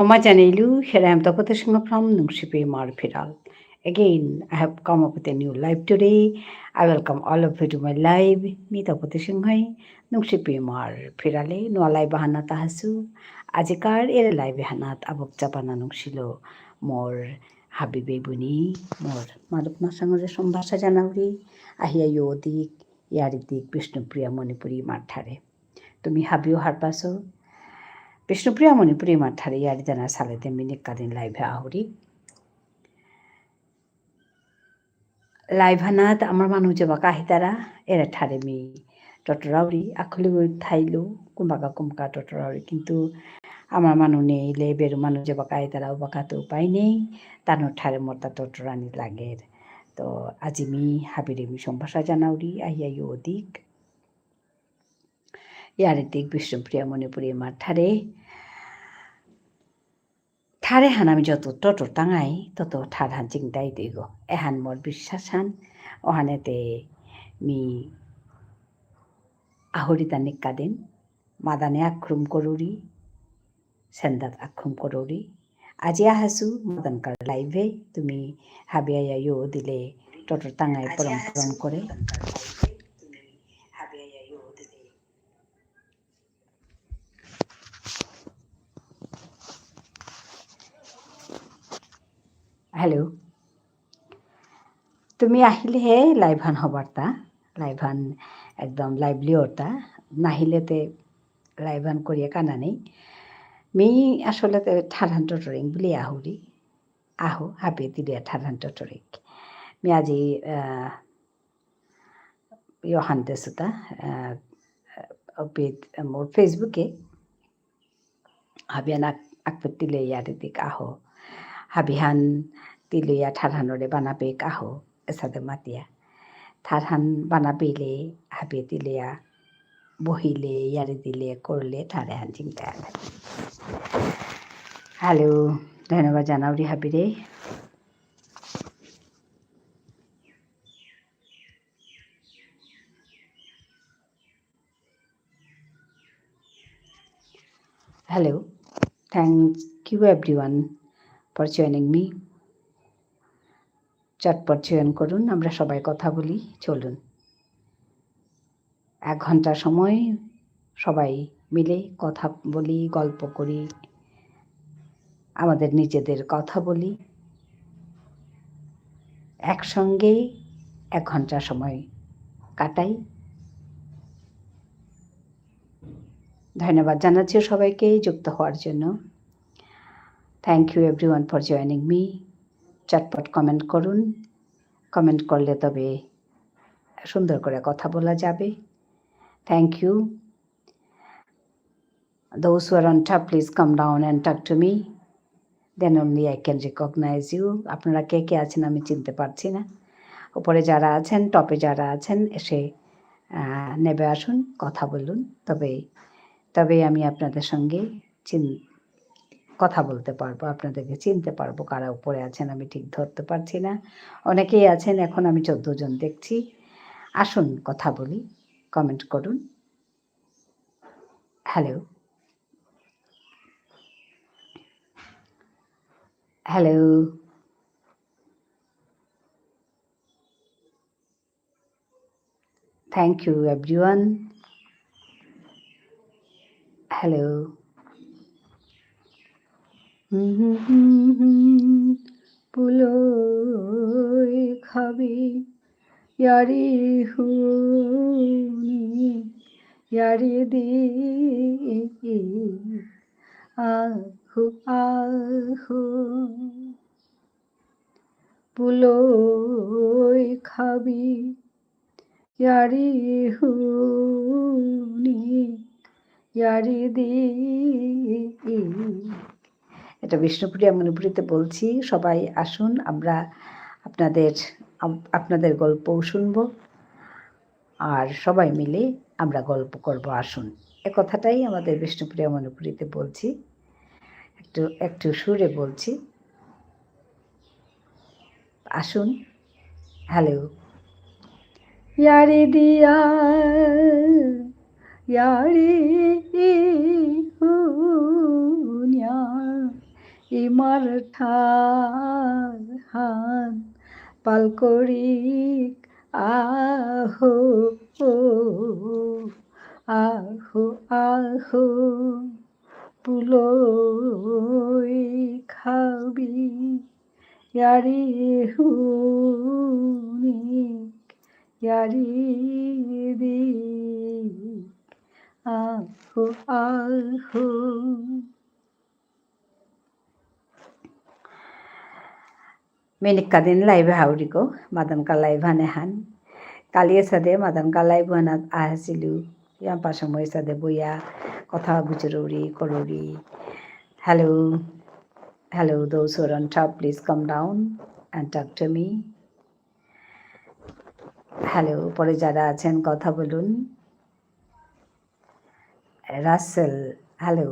Oma Janilu, here I am Dakota Singh from Nungshipi Marfiral. Again, I have come up with a new live today. I welcome all of you to my live. Me Dakota Singh hai Nungshipi Marfirale, no live bahana tahasu. Ajikar ere live hanat abok chapana nungsilo mor habibe buni mor maduk nasangoje sombhasa janauri ahia yodik yaridik Bishnupriya Manipuri Marthare. Tumi habiyo harpaso Bishnupriya Manipuri Marthare yaridana salete minik kadin live ahuri. Live hanat amar manu jeba kahitara era thare mi totorauri akhulu thailu kumka totorauri কিন্তু আমার মানু নেই লেবের মানু জeba kahitara ubakato upai nei tano thare morta totorani lager তো আজি me হাবিরে me সম্ভাষা জানাউরি আহিয়া yodik yaridik Bishnupriya Manipuri Marthare Thare hanami joto toto tangai toto thar han jingdai digo ehan mor bissasan ohanete mi ahorita nikkaden madane akhrum koruri sendat akhrum koruri আজি আহাসু মদনকার লাইভে তুমি হাবিয়া ইয়ো দিলে toto tangai পরম পরম করে hello তুমি আহিলেহে লাইভান হবারতা লাইভান একদম লাইভলি ওটা নাহিলেতে লাইভান করিয়া কানা নেই মি আসলে ঠারহান টটরিং বুলি আহুরি আহো হাবি দিলিয়া ঠারহান টটরিক মি আজি ইহান দেশুতা মোর ফেসবুকে হাবিয়ান আকপত দিলে ইয়ারিদিক আহো হাবিহান দিলিয়া ঠারহানরে বানাবে আহো এসাদে মাতিয়া ঠারহান বানাবেলে হাবি দিলিয়া বহিলে ইয়ারি দিলে করলে ঠারে হান চিন্তা হ্যালো ধন্যবাদ জানাউরি হাবিরে hello thank you everyone for joining me চটপট জয়েন করুন আমরা সবাই কথা বলি চলুন 1 ঘন্টা সময় সবাই মিলে কথা বলি গল্প করি আমাদের নিজেদের কথা বলি একসঙ্গে 1 ঘন্টা সময় কাটাই ধন্যবাদ জানাচ্ছি সবাইকে যুক্ত হওয়ার জন্য thank you everyone for joining me চটপট কমেন্ট করুন কমেন্ট করলে তবে সুন্দর করে কথা বলা যাবে thank you those who are on top please come down and talk to me then only I can recognize you আপনারা কে কে আছেন আমি চিনতে পারছি না উপরে যারা আছেন টপে যারা আছেন এসে নেবে আসুন কথা বলুন তবে আমি আপনাদের সঙ্গে কথা বলতে পারবো আপনাদেরকে চিনতে পারবো কারা উপরে আছেন আমি ঠিক ধরতে পারছি না অনেকেই আছেন এখন আমি 14 জন দেখছি আসুন কথা বলি কমেন্ট করুন hello hello thank you everyone hello পুলোই খাবি ইয়ারি হুনি ইয়ারি দি আহু আহু পুলোই খাবি ইয়ারি হুনি ইয়ারি দি এটা বিষ্ণুপ্রিয়া মণিপুরিতে বলছি সবাই আসুন আমরা আপনাদের গল্পও শুনব আর সবাই মিলে আমরা গল্প করব আসুন এ কথাটাই আমাদের বিষ্ণুপ্রিয়া মণিপুরিতে বলছি একটু সুরে বলছি আসুন হ্যালো ইয়ারি দিয়া ইয়ারি হুনিয়া ইমার ঠার হান পালকরিক আহো ও আহো আহো পুলই খাবি ইয়ারি হুনিক ইয়ারি দি আহো আহো menik kadin live hauriko madan ka live hanehan কালিয়ে সাদে মাদান কালাই বানা আহিছিলো ইয়াৰ পাছত মই সাদে বইয়া কথা গুজরৌরি করৌরি hello hello those who are on top please come down and talk to me hello পরে যারা আছেন কথা বলুন Rasel hello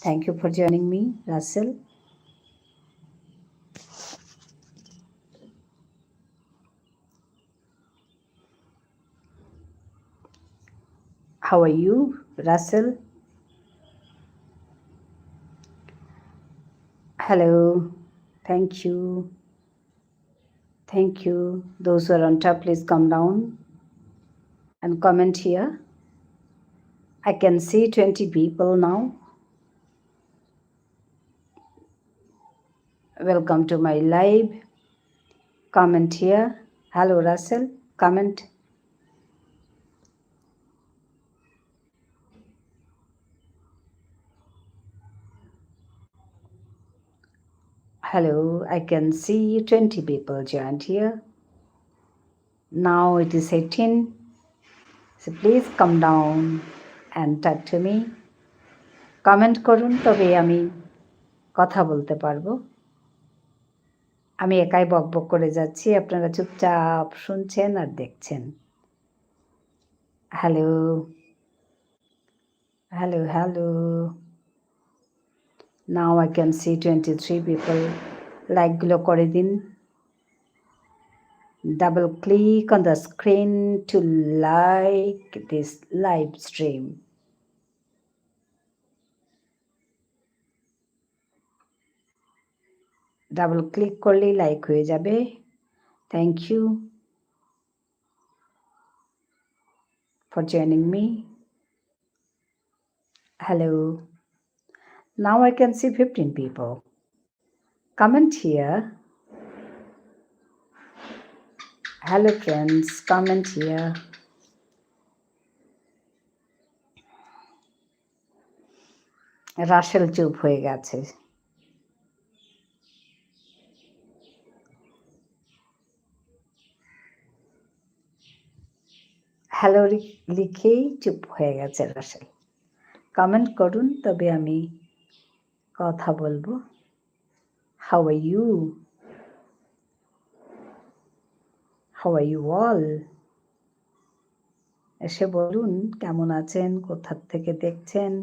thank you for joining me Rasel how are you Russell hello thank you those who are on top please come down and comment here I can see 20 people now welcome to my live comment here hello Russell comment hello I can see 20 people joined here now it is 18 so please come down and talk to me comment করুন তবে আমি কথা বলতে পারবো আমি একাই বকবক করে যাচ্ছি আপনারা চুপচাপ শুনছেন আর দেখছেন hello hello hello now I can see 23 people লাইকগুলো করে দিন double click on the screen to like this live stream double click করলেই লাইক হয়ে যাবে thank you for joining me hello now I can see 15 people comment here hello friends comment here Rasel চুপ হয়ে গেছে hello লিখেই চুপ হয়ে গেছে Rasel comment করুন তবে আমি কথা বলবো হাউ আর ইউ অল এসে বলুন কেমন আছেন কোথা থেকে দেখছেন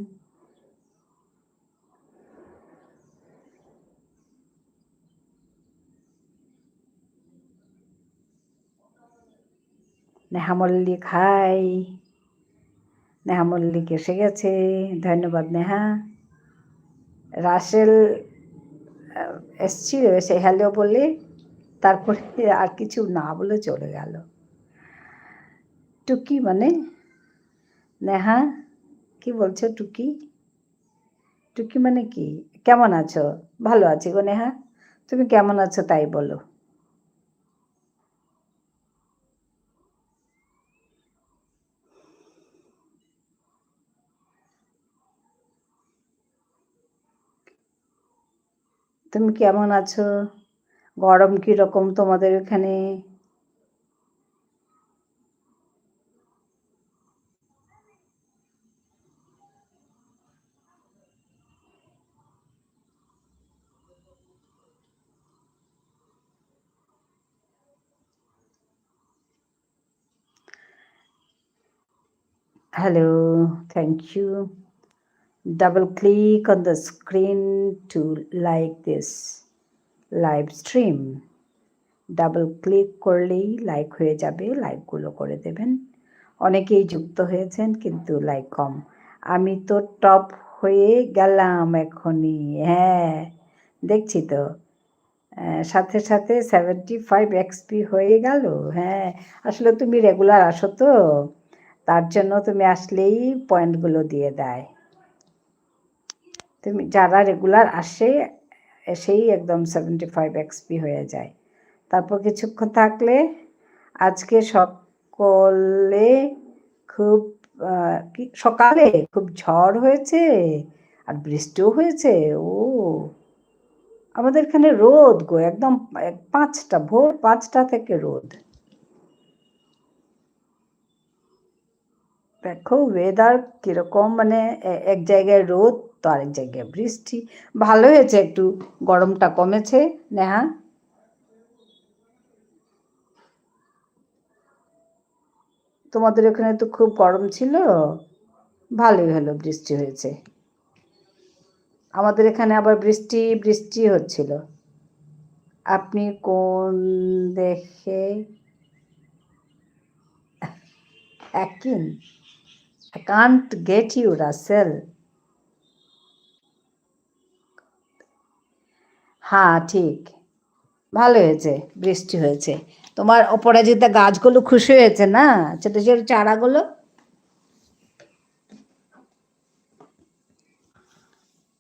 নেহা মল্লিক হাই নেহা মল্লিক এসে গেছে ধন্যবাদ নেহা রাসেল এসছিল এসে হ্যালো বলে তারপরে আর কিছু না বলে চলে গেল টুকি মানে নেহা কি বলছো টুকি টুকি মানে কি কেমন আছো ভালো আছি গো নেহা তুমি কেমন আছো তাই বলো তুমি কেমন আছো গরম কিরকম তোমাদের ওখানে hello thank you double click on the screen to like this live stream double click করলেই লাইক হয়ে যাবে লাইকগুলো করে দেবেন অনেকেই যুক্ত হয়েছেন কিন্তু লাইক কম আমি তো টপ হয়ে গেলাম এখনই হ্যাঁ দেখছি তো। সাথে সাথে 75 এক্সপি হয়ে গেল। হ্যাঁ, আসলে তুমি রেগুলার আসো তো, তার জন্য তুমি আসলেই পয়েন্টগুলো দিয়ে দেয়। তুমি যারা রেগুলার আসে এসেই একদম 75 এক্সপি হয়ে যায়। তারপর কিছুক্ষণ থাকলে আজকে সকলে খুব সকালে খুব ঝড় হয়েছে আর বৃষ্টিও হয়েছে। ও আমাদের এখানে রোদ গো, একদম 5টা ভোর 5টা থেকে রোদ। দেখো ওয়েদার কিরকম, মানে এক জায়গায় রোদ তো আরেক জায়গায় বৃষ্টি। ভালো হয়েছে একটু গরমটা কমেছে। নেহা, তোমাদের ওখানে তো খুব গরম ছিল, ভালোই হলো বৃষ্টি হয়েছে। আমাদের এখানে আবার বৃষ্টি বৃষ্টি হচ্ছিল। আপনি কোন দেখে হ্যাকিং? I can't get you, Rasel. হ্যাঁ ঠিক, ভালো হয়েছে বৃষ্টি হয়েছে। তোমার অপরাজিতা গাছগুলো খুশি হয়েছে না, ছোট ছোট চারাগুলো।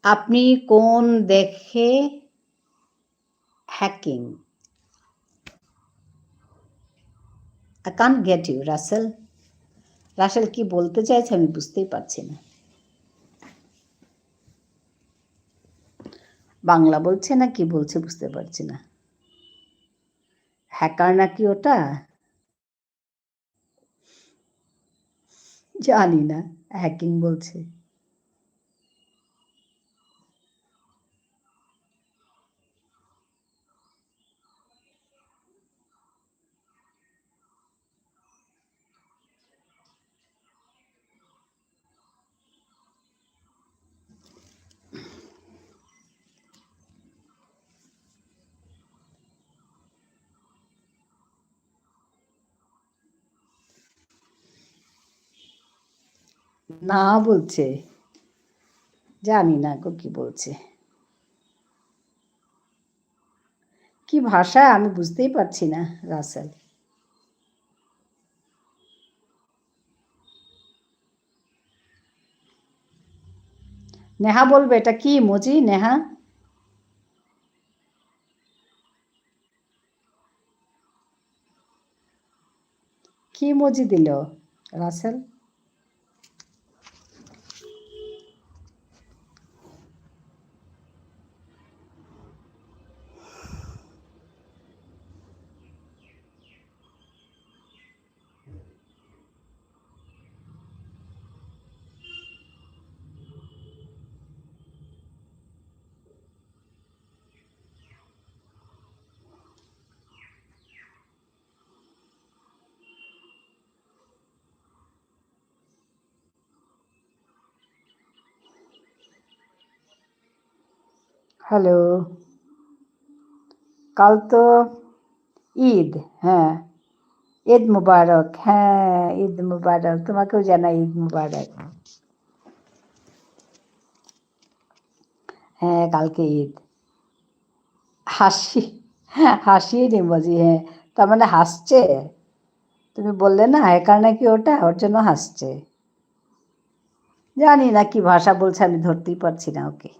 আপনি কোন দেখে হ্যাকিং? I can't get you, Rasel. Rasel কি বলতে চাইছে আমি বুঝতেই পারছি না। বাংলা বলছে না কি বলছে বুঝতে পারছি না। হ্যাকার নাকি ওটা, জানি না। হ্যাকিং বলছে। না বলছে, জানি না গো কি বলছে। কি ভাষা আমি বুঝতেই পারছি না রাসেল। নেহা বলবে এটা কি মজি? নেহা কি মজি দিল রাসেল? হ্যালো, কাল তো ঈদ। হ্যাঁ, ঈদ মুবারক। হ্যাঁ, ঈদ মুবারক, তোমাকেও জানাই ঈদ মুবারক। হ্যাঁ কালকে ঈদ। হাসি, হাসি নিমজি। হ্যাঁ, তার মানে হাসছে। তুমি বললে না হ্যাকার নাকি ওটা, ওর জন্য হাসছে। জানি না কি ভাষা বলছে, আমি ধরতেই পারছি না ওকে।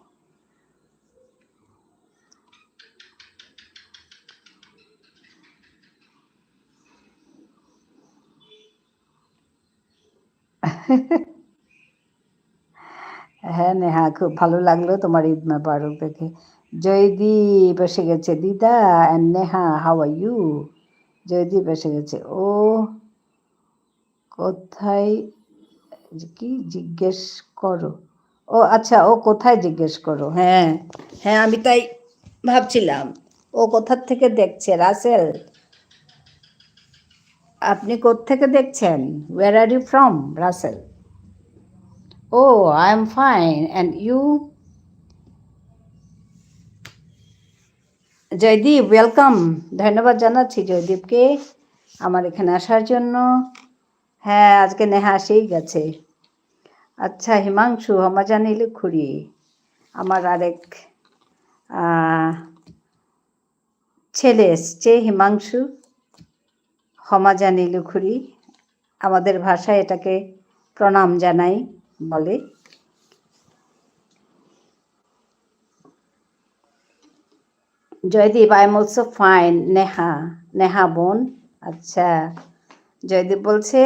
হ্যাঁ নেহা, খুব ভালো লাগলো তোমার ঈদ মোবারক দেখে। জয়দীপ এসে গেছে। দিদা and Neha, how are you? Joydeep এসে গেছে। ও কোথায়, কি জিজ্ঞেস করো? ও আচ্ছা, ও কোথায় জিজ্ঞেস করো। হ্যাঁ হ্যাঁ, আমি তাই ভাবছিলাম ও কোথার থেকে দেখছে। রাসেল, আপনি কোত্থেকে দেখছেন? Where are you from, Rasel? ও I am fine and you? Joydeep welcome, ধন্যবাদ জানাচ্ছি জয়দীপকে আমার এখানে আসার জন্য। হ্যাঁ আজকে নেহা এসেই গেছে। আচ্ছা হিমাংশু, আমার জানিলে খুঁড়ি, আমার আরেক ছেলে এসছে হিমাংশু, ক্ষমা জানি লুখুরি, আমাদের ভাষায় এটাকে প্রণাম জানাই বলে। Joydeep, I am also fine. Neha, Neha বোন, আচ্ছা। জয়দীপ বলছে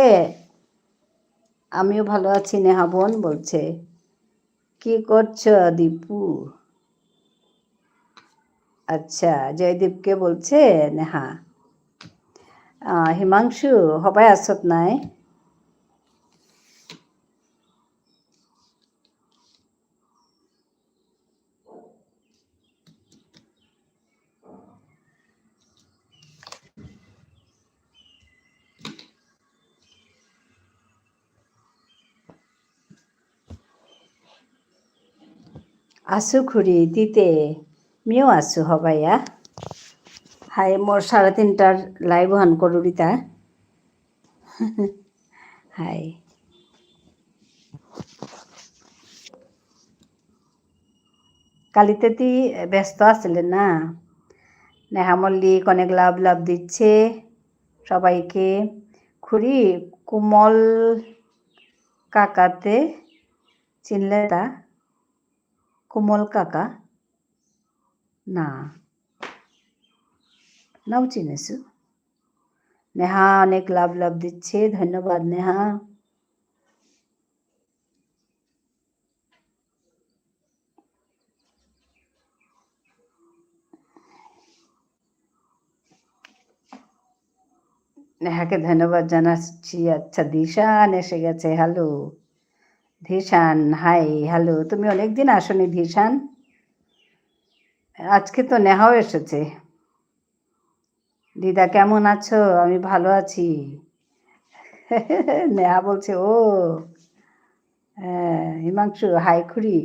আমিও ভালো আছি। নেহা বোন বলছে কি করছো দীপু? আচ্ছা, জয়দীপকে বলছে নেহা। হিমাংশু, সবাই আছত নাই? আছো খুৰী তিতে মিও আছো হবাইয়া। হাই, মোৰ 3:30টাৰ লাইভ অন কৰোঁ রিতা। হাই, কালিতে তুই ব্যস্ত আছিলেন না? নেহা মল্লিক অনেক লাভ লাভ দিচ্ছে সবাইকে। খুরি কোমল কাকাতে চিনলে তা? কোমল কাকা না, নাও চিনেছু। নেহা অনেক লাভ লাভ দিচ্ছে, ধন্যবাদ নেহা। নেহাকে ধন্যবাদ জানাচ্ছি। আচ্ছা, ধিশান এসে গেছে। Hello ধিশান, high. হ্যালো, তুমি অনেকদিন আসনি ধিশান। আজকে তো নেহাও এসেছে। দিদা কেমন আছো? আমি ভালো আছি। নেহা বলছে ও হিমাংশু, হাই খুরি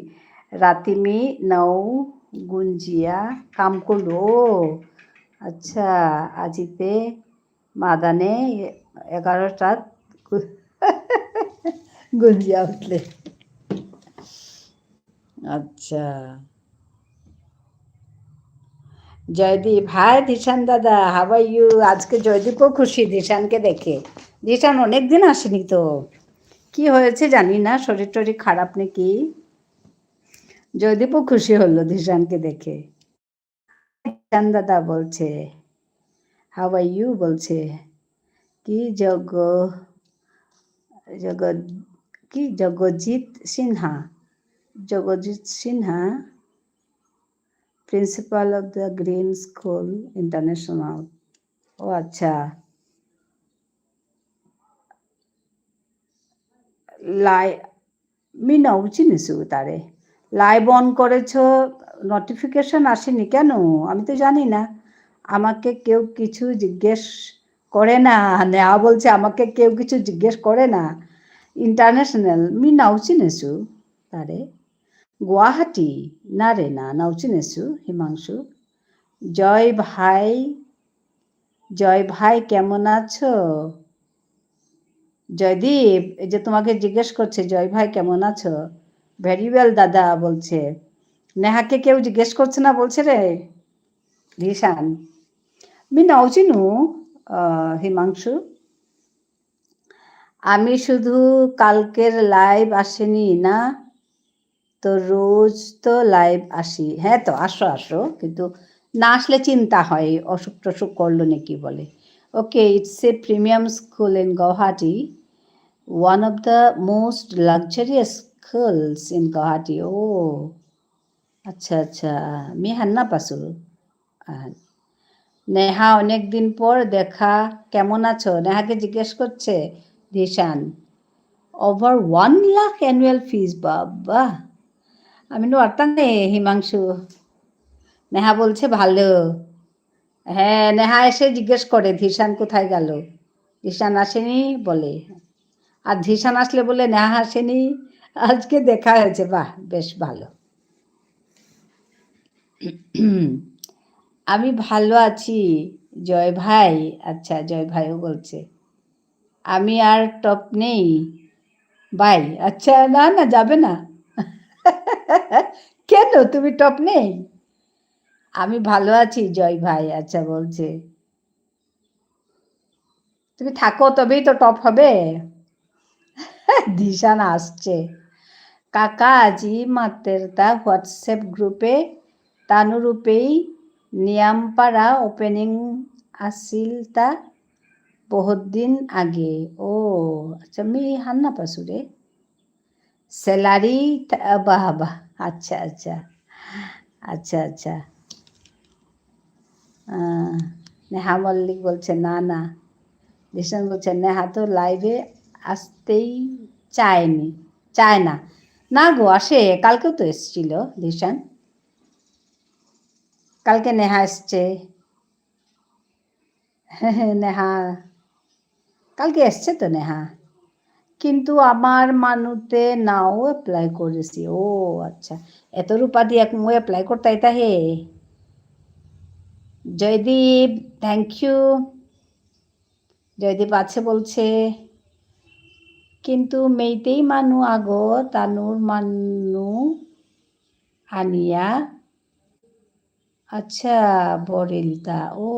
রাতিমি নৌ গুঞ্জিয়া কাম করলো। আচ্ছা, আজিতে মাদানে 11টাত গুঞ্জিয়া উঠলে। আচ্ছা, জয়দীপ, হাই দিশান দাদা, হাউ আর ইউ? আজকে জয়দীপও খুশি দিশানকে দেখে। দিশান অনেকদিন আসেনি তো, কি হয়েছে জানি না, শরীর টরীর খারাপ নাকি। জয়দীপও খুশি হলো দিশানকে দেখে। দিশান দাদা বলছে হাউ আর ইউ বলছে। কি Jagjit Sinha, Jagjit Sinha, principal of the Green School International. ও আচ্ছা, লাই মি নাও চিনিসু তারে। লাইভ অন করেছ, নোটিফিকেশন আসেনি কেন? আমি তো জানি না। আমাকে কেউ কিছু জিজ্ঞেস করে না। নেহা বলছে আমাকে কেউ কিছু জিজ্ঞেস করে না। ইন্টারন্যাশনাল মি নাও চিনেছু তারে। গুয়াহাটি না রে, না নাও চিনেছু হিমাংশু। জয় ভাই, জয় ভাই কেমন আছো? জয়দীপ, এই যে তোমাকে জিজ্ঞেস করছে জয় ভাই কেমন আছো। ভেরি ওয়েল দাদা বলছে। নেহাকে কেউ জিজ্ঞেস করছে না বলছে রে রিশান। মি নাও চিনু হিমাংশু। আমি শুধু কালকের লাইভ আসেনি না তো, রোজ তো লাইভ আসি। হ্যাঁ তো আসো আসো, কিন্তু না আসলে চিন্তা হয় অসুখ টসুখ করলো নাকি বলে। Okay, it's a premium school in Guwahati, one of the most luxurious schools in Guwahati. ও আচ্ছা আচ্ছা, মি হান্না পাসু। নেহা, অনেক দিন পর দেখা, কেমন আছো? নেহাকে জিজ্ঞেস করছে ধিশান। ওভার 1 লাখ অ্যানুয়াল ফিস, বাবা আমি অর্থাৎ হিমাংশু। নেহা বলছে ভালো। হ্যাঁ, নেহা এসে জিজ্ঞেস করে ধিশান কোথায় গেল। ধিশান আসেনি বলে, আর ধিশান আসলে বলে নেহা আসেনি। আজকে দেখা হয়েছে, বাহ বেশ ভালো। আমি ভালো আছি জয় ভাই। আচ্ছা, জয় ভাইও বলছে আমি আর টপ নেই বাই। আচ্ছা, না না যাবে না। কেন তুমি টপ নেই? আমি ভালো আছি জয় ভাই। আচ্ছা বলছে তুমি থাকো তবেই তো টপ হবে। দিশান আসছে কাকা আজি মাতেরতা হোয়াটসঅ্যাপ গ্রুপে তানুরূপেই নিয়ামপাড়া ওপেনিং আছিল তা বহুত দিন আগে। ও আচ্ছা मी हान्ना पासुरे স্যালারি বাহ বাহ আচ্ছা আচ্ছা আচ্ছা আচ্ছা নেহা মল্লিক বলছে না না, দিশান বলছে নেহা তো লাইভে আসতেই চায়নি, চায় না। না গো আসে, কালকেও তো এসছিল দিশান, কালকে নেহা এসছে। নেহা কালকে এসছে তো নেহা, কিন্তু আমার মানুতে নাও এপ্লাই করেছি। ও আচ্ছা, এত রূপা দিয়ে মু এপ্লাই করতে আইতা হে। Joydeep thank you. জয়দীপ আছে বলছে কিন্তু মেইতেই মানু আগো তানুর মানু আনিয়া। আচ্ছা বরেলতা ও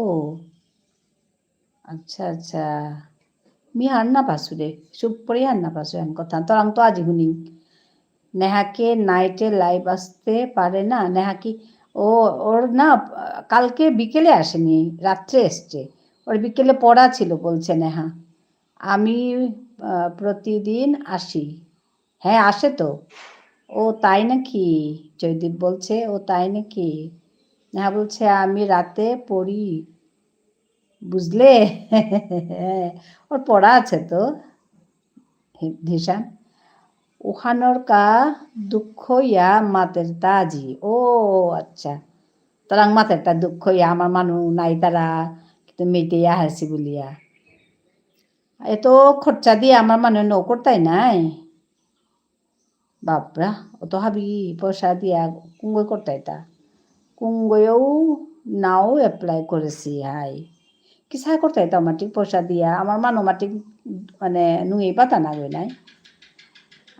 আচ্ছা আচ্ছা मी हान्ना पासुरे सुपरी हान्ना पासु এমন কথা তো আমি তো আজ শুনি নেহাকে নাইটে লাইভ আসতে পারে না। নেহা কি ও ওর না কালকে বিকেলে আসেনি, রাত্রে এসছে। ওর বিকেলে পড়া ছিল বলছে নেহা। আমি প্রতিদিন আসি। হ্যাঁ আসে তো। ও তাই নাকি? জয়দীপ বলছে ও তাই নাকি? নেহা বলছে আমি রাতে পড়ি বুঝলে। ওর পড়া আছে তো ধিশান। ওখানোর কা দুঃখ ইয়া মাতের তাজি। ও আচ্ছা, তারাং মাতের তা দুঃখ ইয়া আমার মানু নাই তারা কিন্তু মেয়েতে ইয়া হাসি বলিয়া এত খরচা দিয়ে আমার মানে নৌ করতাই নাই বাপরা, অত হাবি পয়সা দিয়া কুঙ্গই করতাই তা কুঙ্গয়েও নাও এপ্লাই করেছি হাই কিসাই করতাই তো মাটিক পয়সা দিয়া আমার মানু মাটিক মানে নুই পাতা না গই নাই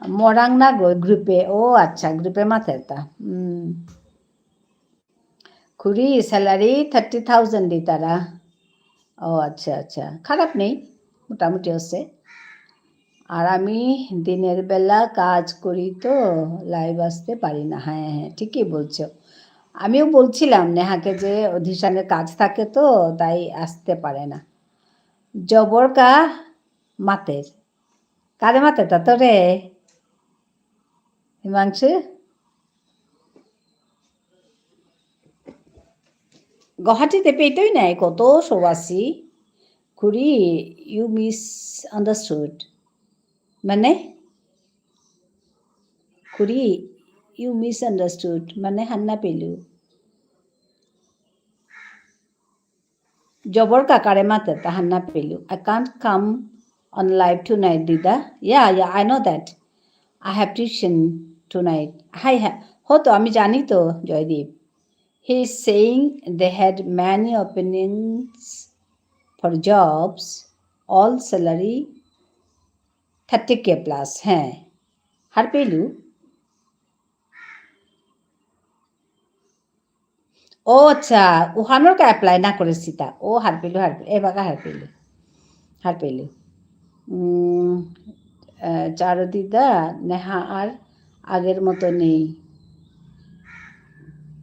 মরাং না গো গ্রুপে। ও আচ্ছা গ্রুপে মাথায় তা খুরি স্যালারি 30,000 দি তারা। ও আচ্ছা আচ্ছা, খারাপ নেই, মোটামুটি হচ্ছে। আর আমি দিনের বেলা কাজ করি তো লাইভ আসতে পারি না। হ্যাঁ হ্যাঁ ঠিকই বলছো। আমিও বলছিলাম নেহাকে যে অধিষ্ঠানের কাজ থাকে তো তাই আসতে পারে না। জবর কা মাতের কারে মাতের তা তোরে হিমাংশু গুৱাহাটীতে পেইতই নাই কত সবাসী খুরি ইউ মিস আন্ডারস্টুড মানে খুরি ইউ মিস আন্ডারস্টুড মানে হান্না পেলু জবর কাকারে মাতে তা হান্না পেলু I can't come on live tonight dida yeah I know that I have tuition tonight hi ho to আমি জানি তো Joydeep he is saying they had many openings for jobs all salary 30k plus হ্যাঁ হার পেলু ও আচ্ছা ওখানোর কা apply না করেছি তা ও হার পেলু এ বাগা হার পেলু চারুদিদা নেহা আর আগের মতো নেই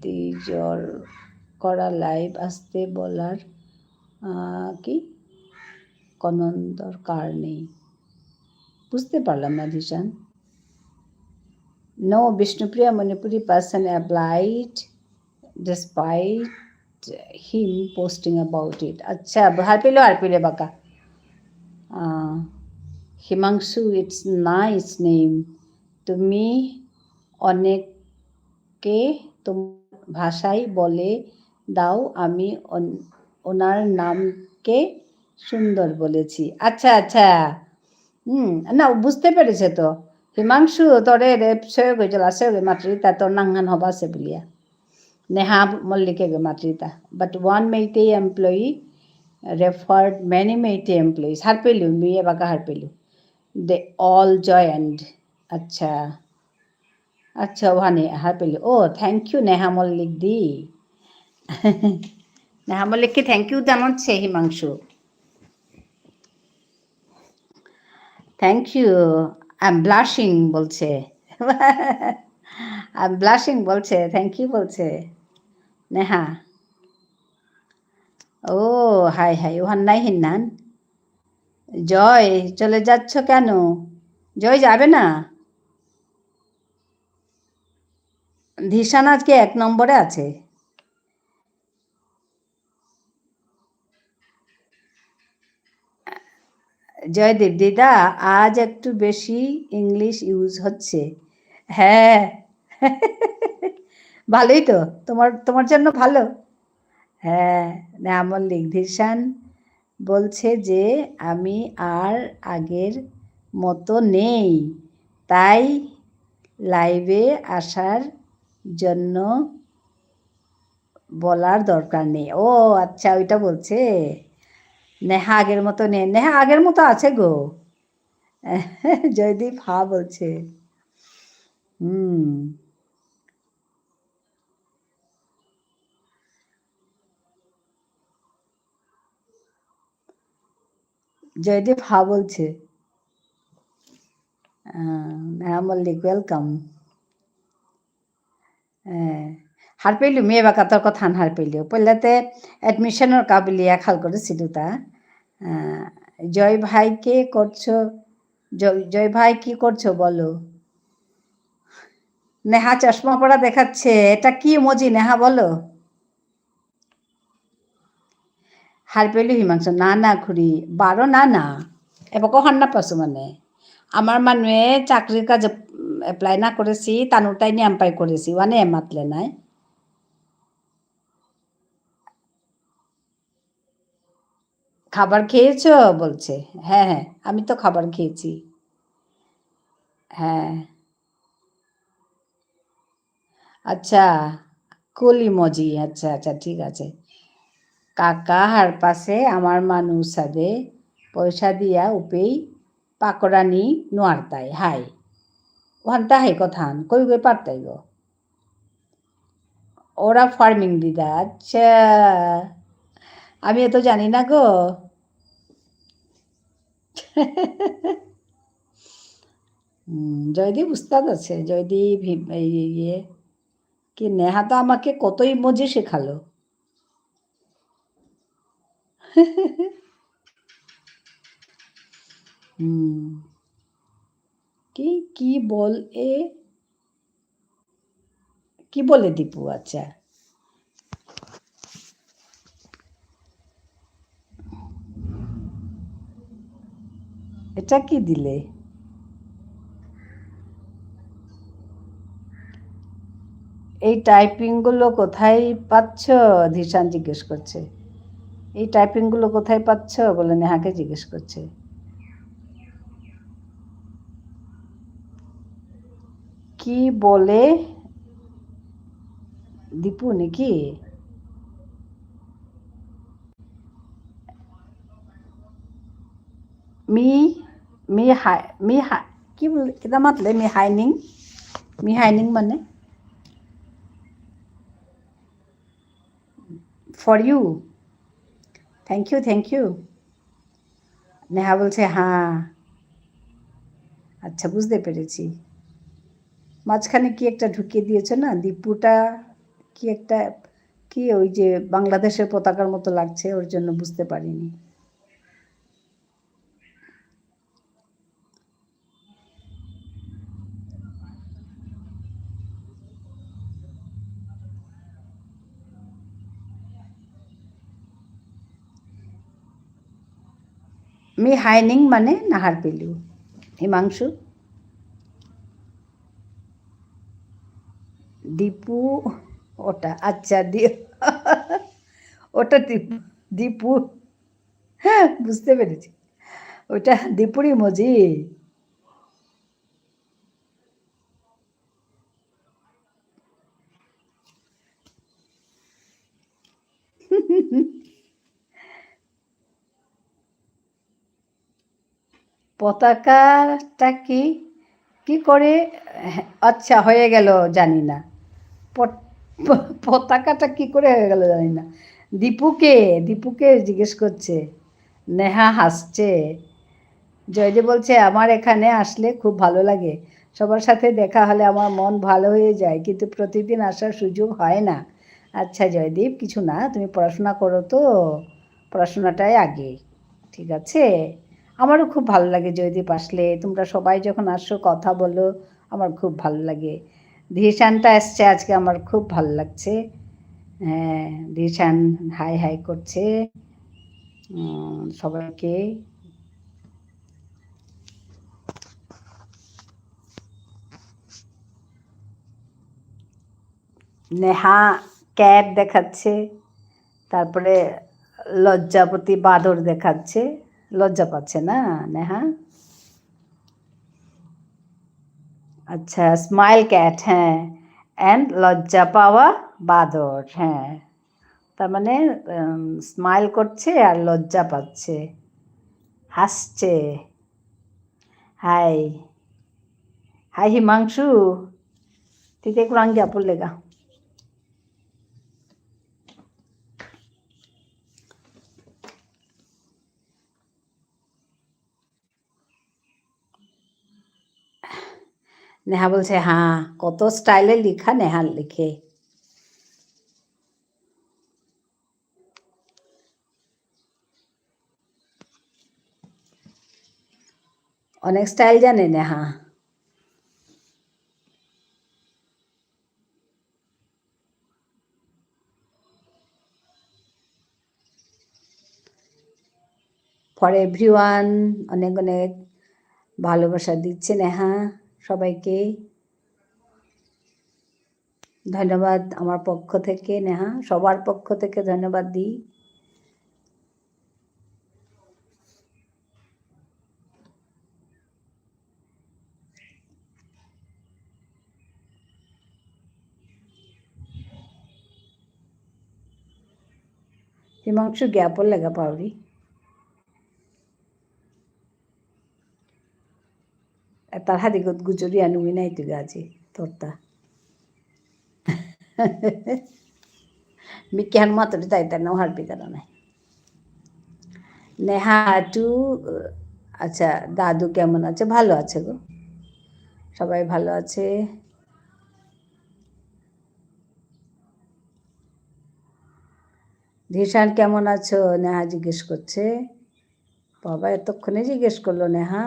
তিজর করা লাইভ আসতে বলার কি কোনো দরকার নেই, বুঝতে পারলাম না Dhishan. No Bishnupriya Manipuri person applied despite him posting about it আচ্ছা হার পেলে বাকা হিমাংশু ইটস নাইস নেম তুমি অনেককে তোমার ভাষায় বলে দাও আমি ওনার নামকে সুন্দর বলেছি। আচ্ছা আচ্ছা না বুঝতে পেরেছে তো হিমাংশু তোরে রেপসয়ে গেছিল আছে মাতৃতা তোর নাঙ্গান হবাছে বলিয়া নেহা মল্লিকে গে মাতৃতা but one Meitei employee referred many Meitei employees হার পেলু মেয়ে বাঁকা হার পেলু they all joined আচ্ছা আচ্ছা ওখানে হার পেলু ও থ্যাংক ইউ নেহা মল্লিক দি নেহা মল্লিককে থ্যাংক ইউ জানাচ্ছে Himanshu. Thank you. I am blushing বলছে। আই এম ব্লাশিং বলছে, থ্যাংক ইউ বলছে নেহা। ও হাই হাই, ওহান নাই হিন্নান। জয় চলে যাচ্ছ কেন? জয় যাবে না? ধীশান আজকে 1 নম্বরে আছে। জয়দীপ দিদা আজ একটু বেশি ইংলিশ ইউজ হচ্ছে। হ্যাঁ। ভালোই তো, তোমার তোমার জন্য ভালো। হ্যাঁ, না মল্লিক ধীশান বলছে যে আমি আর আগের মতো নেই, তাই লাইভে আসার জন্য বলার দরকার নেই। ও আচ্ছা, ওইটা বলছে। নেহা আগের মতো নেই, নেহা আগের মতো আছে গো। জয়দীপ হা বলছে। হুম। জয়দীপ হা বলছে। নেহা মল্লিক ওয়েলকাম। হাৰপেলিও মে বাকাতৰ কথা হাৰপেলিও পইলাতে এডমিশনের কাবুলিয়া খাল করেছিল তা। জয় ভাই কে করছো? জয় ভাই কি করছো বলো? নেহা চশমা পড়া দেখাচ্ছে, এটা কি মজি নেহা বলো? হাৰপেলিও হিমাংশু না না খুৰী 12 না না এবাকো হান্না পাইছো মানে আমার মানুষে চাকরির কাজে এপ্লাই না করেছি তানুরটাই নিয়ে এমপাই করেছি ওয়ানে মাতলে নাই। খাবার খেয়েছো বলছে। হ্যাঁ হ্যাঁ, আমি তো খাবার খেয়েছি। হ্যাঁ। আচ্ছা, কুলি মজি, আচ্ছা আচ্ছা ঠিক আছে। কাকা হার পাশে আমার মানুষ সাদে পয়সা দিয়া উপেই পাকড়ানি নোয়ারতাই হাই ওখান তাহাই কথান কই কই পারতাই গো। ওরা ফার্মিং দিদা, আচ্ছা আমি এত জানি না গো। জয়দীপ উস্তাদ আছে, জয়দীপ ইয়ে কি নেহা তো আমাকে কতই মজে শেখালো। হুম। কি কি বল এ কি বলে দীপু? আচ্ছা, এটা কি দিলে? এই টাইপিংগুলো কোথায় পাচ্ছ? ধীশান জিজ্ঞেস করছে। এই টাইপিংগুলো কোথায় পাচ্ছ বলে নেহাকে জিজ্ঞেস করছে। কি বলে দীপু নাকি? মি মি হাই মি হাই কি বলে কিতা মাতলে মি হাইনিং মানে for you. Thank you thank you. Neha বলছে হ্যাঁ। আচ্ছা, বুঝতে পেরেছি। মাঝখানে কি একটা ঢুকিয়ে দিয়েছো না দীপুটা, কি একটা কি ওই যে বাংলাদেশের পতাকার মতো লাগছে, ওর জন্য বুঝতে পারিনি। মি হাইনিং মানে নাহার পেলু হিমাংশু। দীপু ওটা আচ্ছা ওটা দীপু দীপু বুঝতে পেরেছি, ওটা দীপুরই মজি। পতাকাটা কি কি করে? আচ্ছা হয়ে গেল জানি না। পতাকাটা কি করে হয়ে গেল জানি না। দীপুকে দীপুকে জিজ্ঞেস করছে। নেহা হাসছে। জয়দেব বলছে আমার এখানে আসলে খুব ভালো লাগে, সবার সাথে দেখা হলে আমার মন ভালো হয়ে যায়, কিন্তু প্রতিদিন আসার সুযোগ হয় না। আচ্ছা জয়দীপ, কিছু না, তুমি পড়াশোনা করো তো, পড়াশোনাটাই আগে, ঠিক আছে? আমারও খুব ভালো লাগে জয়দীপ আসলে, তোমরা সবাই যখন আসো কথা বলো, আমার খুব ভালো লাগে। ধিশানটা এসছে আজকে, আমার খুব ভালো লাগছে। হ্যাঁ, ধিশান হাই হাই করছে সবাইকে। নেহা ক্যাট দেখাচ্ছে, তারপরে লজ্জাপতি বাঁদর দেখাচ্ছে। লজ্জা পাচ্ছে না নেহা? আচ্ছা, স্মাইল ক্যাট, হ্যাঁ, অ্যান্ড লজ্জা পাওয়া বাঁদর, হ্যাঁ। তার মানে স্মাইল করছে আর লজ্জা পাচ্ছে, হাসছে। হাই हाय हिमांशु, तिथे कुरांगी आपुलेगा। नेहा बोलছে हाँ, কত স্টাইলে লেখা নেহা লিখে। অনেক স্টাইল জানে নেহা। ফর এভরিওয়ান, অনেক অনেক ভালোবাসা দিচ্ছে নেহা সবাইকে। ধন্যবাদ আমার পক্ষ থেকে নেহা, সবার পক্ষ থেকে ধন্যবাদ দিই। हिमांशु गैप लगा पावरी। तार हाथी गुजरी आनुगी नहीं तु गाजी तोरता বিজ্ঞান মাত্র তাই তার নাম হারবি কারণে। নেহা টু, আচ্ছা দাদু কেমন আছে? ভালো আছে গো, সবাই ভালো আছে। ধিশান কেমন আছো? নেহা জিজ্ঞেস করছে। বাবা এতক্ষণে জিজ্ঞেস করলো নেহা।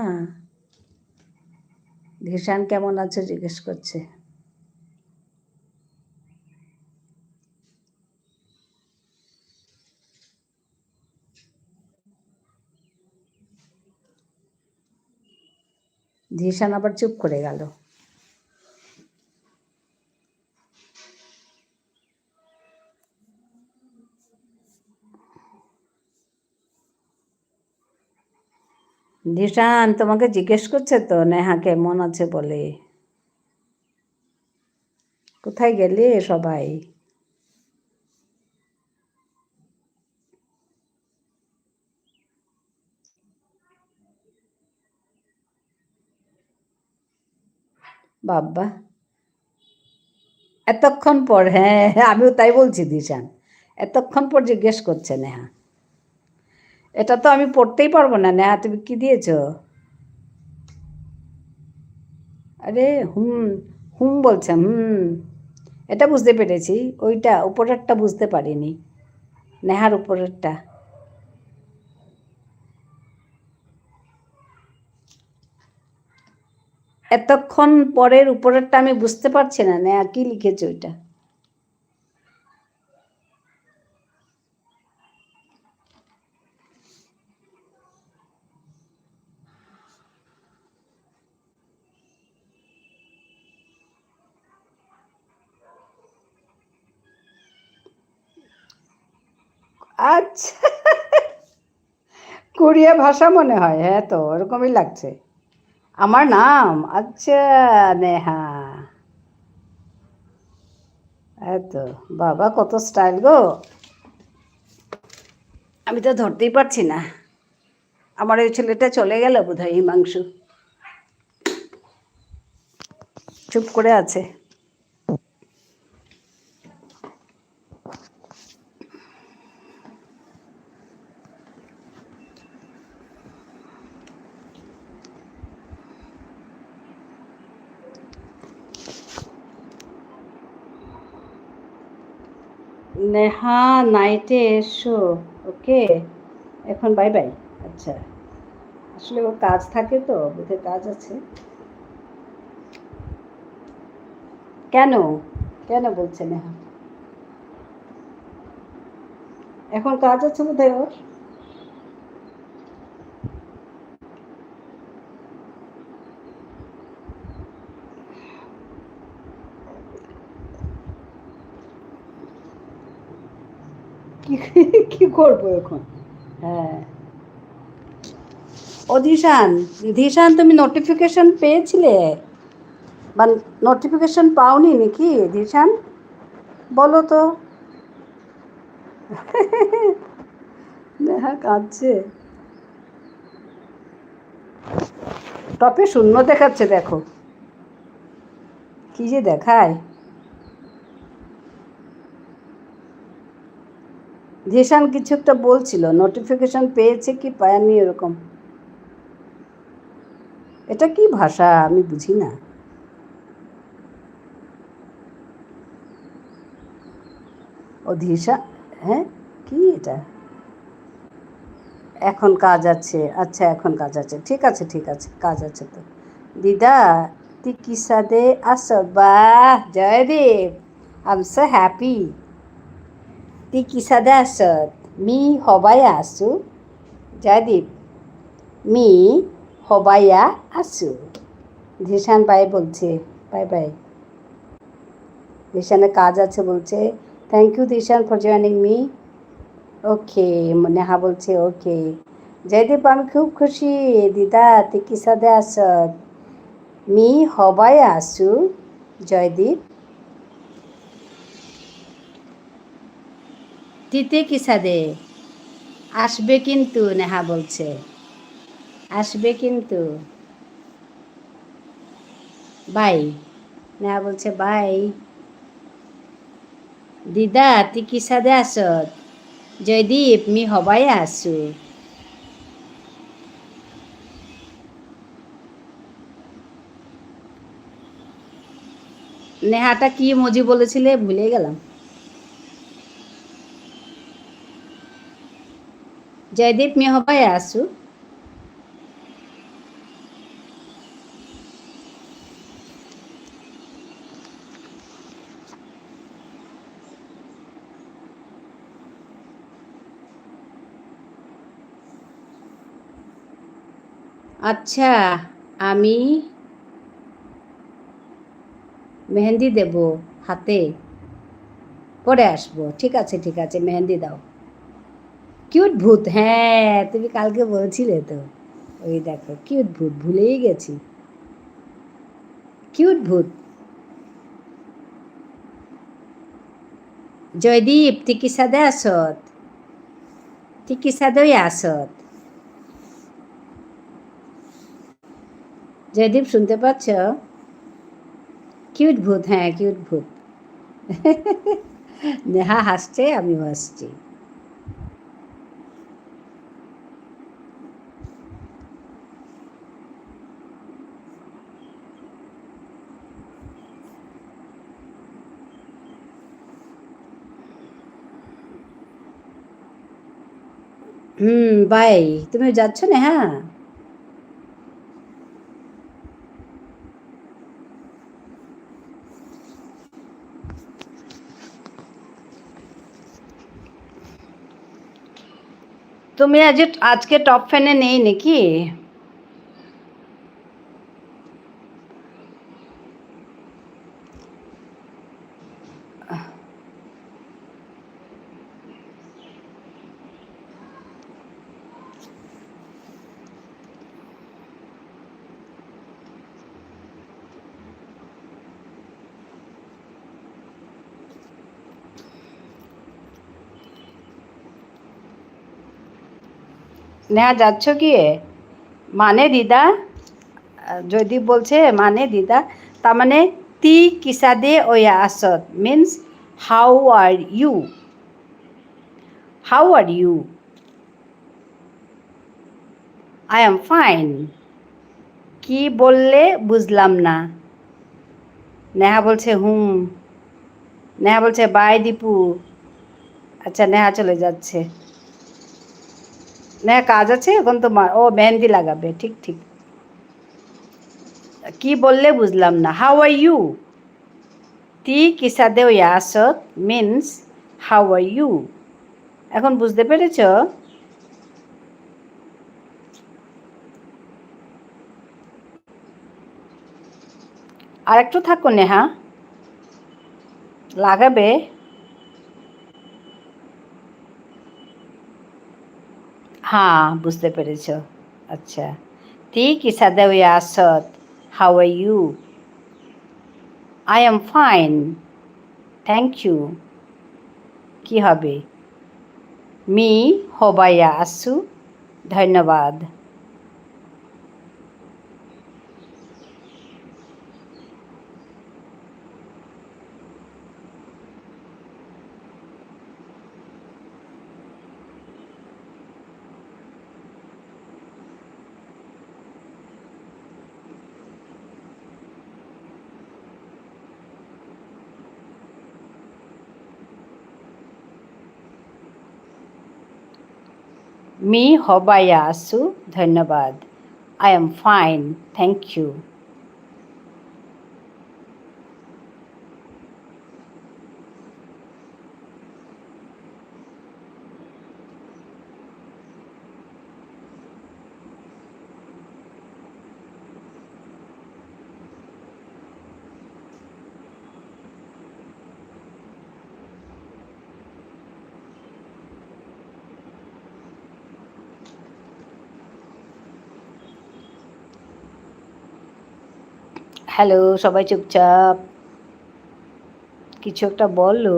ধিশান কেমন আছো জিজ্ঞেস করছে। ধিশান আবার চুপ করে গেল। ধিশান তোমাকে জিজ্ঞেস করছে তো নেহা কেমন আছে বলে। কোথায় গেলে সবাই? বাবা এতক্ষণ পর, হ্যাঁ আমিও তাই বলছি ধিশান, এতক্ষণ পর জিজ্ঞেস করছে নেহা। এটা তো আমি পড়তেই পারবো না নেহা, তুমি কি দিয়েছ? আরে হুম, হুম বলছে, হুম এটা বুঝতে পেরেছি, ওইটা উপরেরটা বুঝতে পারিনি, নেহার উপরেরটা। এতক্ষণ পরের উপরেরটা আমি বুঝতে পারছি না নেহা কি লিখেছে ওইটা। আচ্ছা, কোরিয়া ভাষা মনে হয়, হ্যাঁ তো ওরকমই লাগছে। আমার নাম, আচ্ছা নেহা, এতো বাবা কত স্টাইল গো, আমি তো ধরতেই পারছি না। আমার ওই ছেলেটা চলে গেল বোধহয়, হিমাংশু চুপ করে আছে। নেহা নাইটে এসো, ওকে, এখন বাই বাই। আচ্ছা, আসলে ওর কাজ থাকে তো, বোধহয় কাজ আছে। কেন কেন বলছে নেহা? এখন কাজ আছে বোধহয় ওর। কি কি করবো এখন? হ্যাঁ। ও ধিশান, ধিশান তুমি নোটিফিকেশন পেয়েছিলে বা নোটিফিকেশন পাওনি নাকি ধিশান? বলো তো। নেহা কাঁদছে। টপে শূন্য দেখাচ্ছে, দেখো কি যে দেখায়। ধিশান কিছু একটা বলছিল, নোটিফিকেশন পেয়েছে কি পায়নি এরকম। এটা কি ভাষা আমি বুঝি না। ও ধিশা, হ্যাঁ, কি এটা? এখন কাজ আছে, আচ্ছা এখন কাজ আছে, ঠিক আছে ঠিক আছে, কাজ আছে তো। দিদা তুই কি সাথে আস? বাহ Joydev, I am so happy. তুই কি সাথে আস? মি হবাই আসু। জয়দীপ, মি হবাইয়া আসু। ধিশান বাই বলছে, বাই বাই। ধিশানের কাজ আছে বলছে। Thank you Dhishan for joining me. Okay, Neha বলছে ওকে। জয়দীপ আমি খুব খুশি, দিদা তুই কি সাথে আস? মি হবাই আসু। জয়দীপ, তিতে কি সাদে আসবে কিন্তু, নেহা বলছে আসবে কিন্তু। বাই, নেহা বলছে বাই। দিদা তুই কি সাদে আসত? জয়দীপ মি হবাই আসু। নেহাটা কি মজি বলেছিলে ভুলে গেলাম। জয়দীপ মি হবাই আসু। আচ্ছা, আমি মেহেন্দি দেব হাতে, পরে আসবো। ঠিক আছে ঠিক আছে, মেহেন্দি দাও। কিউট ভূত, হ্যাঁ তুমি কালকে বলছিলে তো। ওই দেখো কিউট ভূত, ভুলেই গেছি। কিউট ভূত। জয়দীপ তুই কি সাথে আসত? তুই কি সাথেই আসত? জয়দীপ শুনতে পাচ্ছ? কিউট ভূত, হ্যাঁ কিউট ভূত। নেহা হাসছে, আমিও হাসছি। বাই। তুমি যাচ্ছ না? হ্যাঁ, তুমি আজকে টপ ফ্যানে নেই নাকি? নেহা যাচ্ছ কি? মানে দিদা, জয়দীপ বলছে মানে দিদা, তার মানে তি কিসাদে ওয়া আসত means how are you, how are you? I am fine. কি বললে বুঝলাম না? নেহা বলছে হুম। নেহা বলছে বাই দীপু। আচ্ছা নেহা চলে যাচ্ছে। নেহা কাজ আছে এখন তো ও মেহেন্দি লাগাবে। ঠিক ঠিক। কি বললে বুঝলাম না। How are you? তি কিসাদেও ইয়াসত মিনস হাউ আর ইউ। এখন বুঝতে পেরেছ? আর একটু থাকো নেহা, লাগাবে। হ্যাঁ বুঝতে পেরেছ। আচ্ছা, তি কিসাদেও ইয়াসত how are you? I am fine thank you. কি হবে? মি হবাইয়া আসু ধন্যবাদ। মি হবাইয়া আসু ধন্যবাদ। I am fine thank you. Hello, সবাই চুপচাপ, কিছু একটা বলো।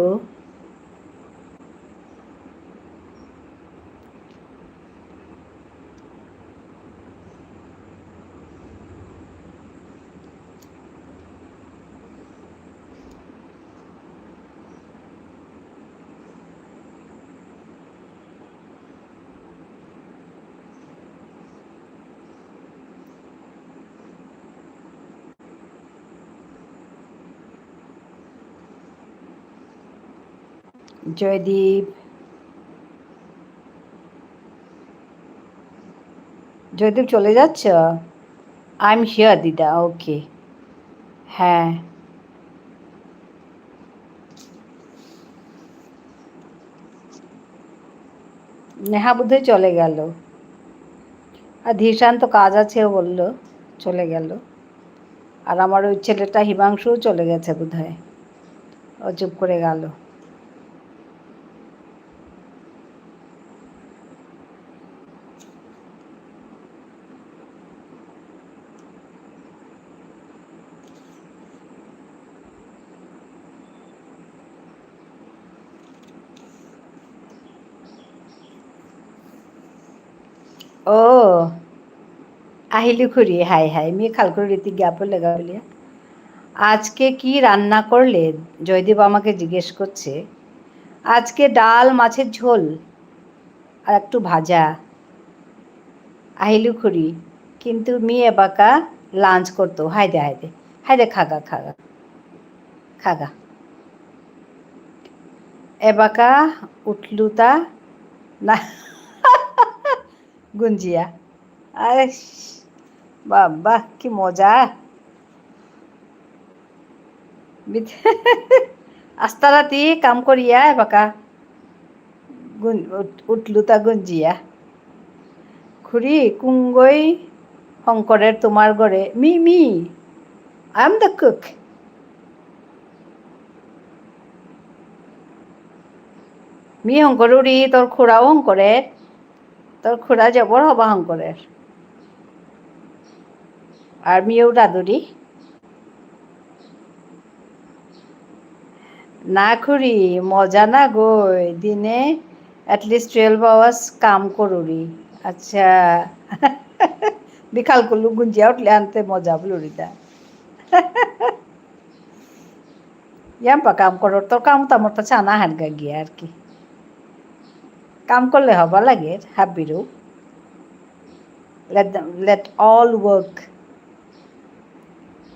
জয়দীপ, জয়দীপ চলে যাচ্ছ? আই এম হিয়ার দিদা। ওকে। হ্যাঁ, নেহা বোধহয় চলে গেল। আর ধীশান তো কাজ আছে বললো, চলে গেল। আর আমার ওই ছেলেটা হিমাংশুও চলে গেছে বোধহয়, ও চুপ করে গেল। ও আহিলি খুড়ি, হাই হাই মি খালকুড়িতে জ্ঞাপ লেগা বলিয়া। আজকে কি রান্না করলে? জয়দীপ আমাকে জিজ্ঞেস করছে। আজকে ডাল, মাছের ঝোল আর একটু ভাজা। আহিলু খুড়ি, কিন্তু মি এবাকা লাঞ্চ করতো। হায়দে হায়দে হায়দে, খাগা খাগা খাগা। এবাকা উঠলুতা না গুঞ্জিয়া। আরে বাবা কি মজা। আস্তা রাতি কাম করিয়া এবাকা উঠলুতা গুঞ্জিয়া। খুড়ি কুঙ্গই শঙ্করের তোমার ঘরে। মি মি আই এম দ্য কুক। মি শঙ্করুরি, তোর খুড়াও শঙ্করের। তোর খুড়া জবর হবা শঙ্করের। আর মিও দাদুরি। না খুড়ি, মজা না গই, দিনে এটলিস্ট 12 আওয়ার্স কাম করুরি। আচ্ছা বিকাল করলু গুঞ্জিয়া উঠলে আনতে মজা বলুরিতা। ইয়াম্পা কাম করো, তোর কাম তো আমার তো চানা হানগা গিয়া আর কি। কাম করলে হবা লাগে হাবিরও। let all work.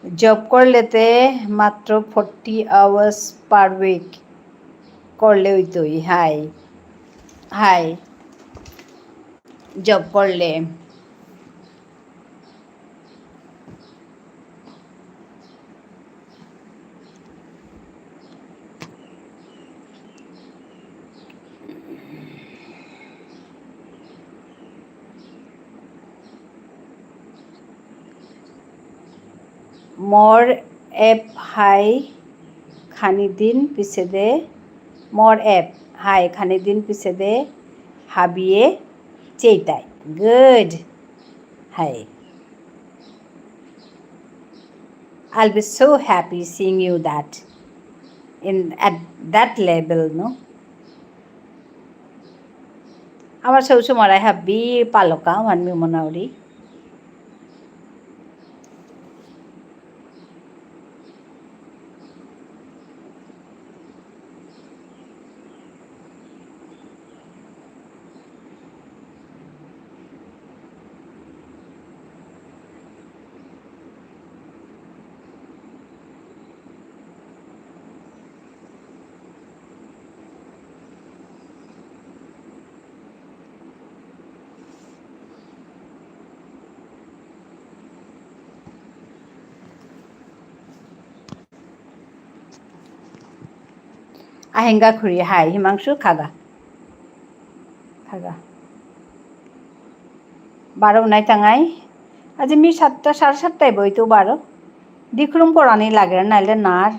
জব করলেতে মাত্র 40 আওয়ার্স পার উইক করলে ওই তোই হাই হাই জব করলে मोर एप हाय खानी दिन पिछे दे मोर एप हाय खानी दिन पिछे दे हाबिए चेताय good hi I'll be so happy seeing you that in at that level no আমার শ্বশুর I have be paloka manmi monauri আহেঙ্গা খুরি হাই হিমাংশু খাগা খাগা বারো নাই টাঙাই আজি মি 7টা 7:30টায় বইতো বারো দিখরুম পড়ানি লাগে নাইলে নার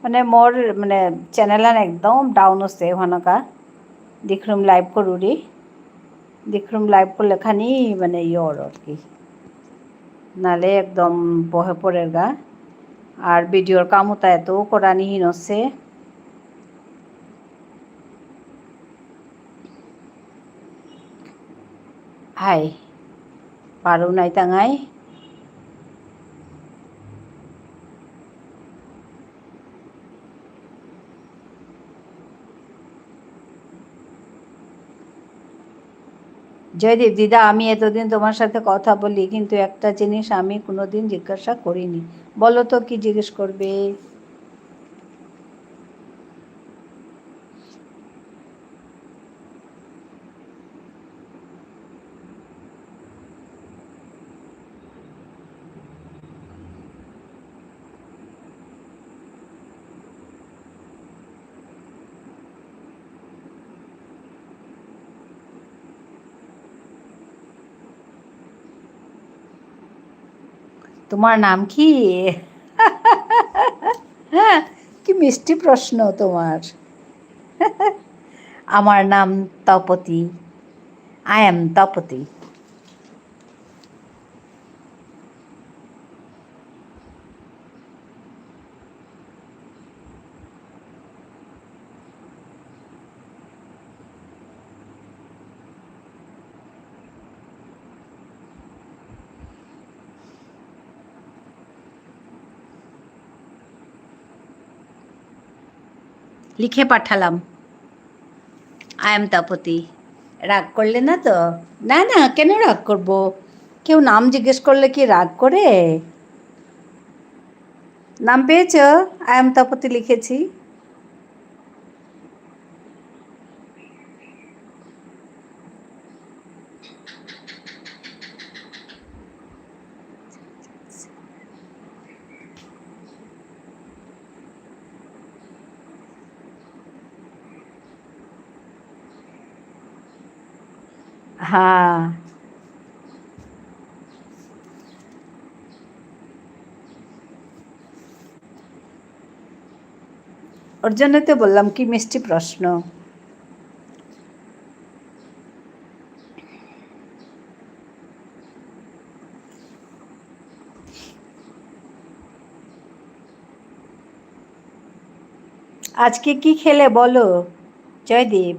মানে মোর মানে চ্যানেল একদম ডাউন হচ্ছে ওখানকা দিখরুম লাইভ করুরি দিখরুম লাইভ করলে খানি মানে ইয়র আর কি নালে একদম বহে পড়ের গা আর ভিডিওর কামতা এত করানিহীন হচ্ছে হাই পারো নাই টাঙাই জয়দীপ দিদা আমি এতদিন তোমার সাথে কথা বলি কিন্তু একটা জিনিস আমি কোনোদিন জিজ্ঞাসা করিনি বলো তো কি জিজ্ঞেস করবে তোমার নাম কি কি মিষ্টি প্রশ্ন তোমার আমার নাম তপতি আই এম তপতি লিখে পাঠালাম আই এম তপতি রাগ করলে না তো না না কেন রাগ করব কেউ নাম জিজ্ঞেস করলে কি রাগ করে নাম পেয়েছ আই এম তপতি লিখেছি হ্যাঁ ওর জন্য তো বললাম কি মিষ্টি প্রশ্ন আজকে কি খেলে বলো Joydeep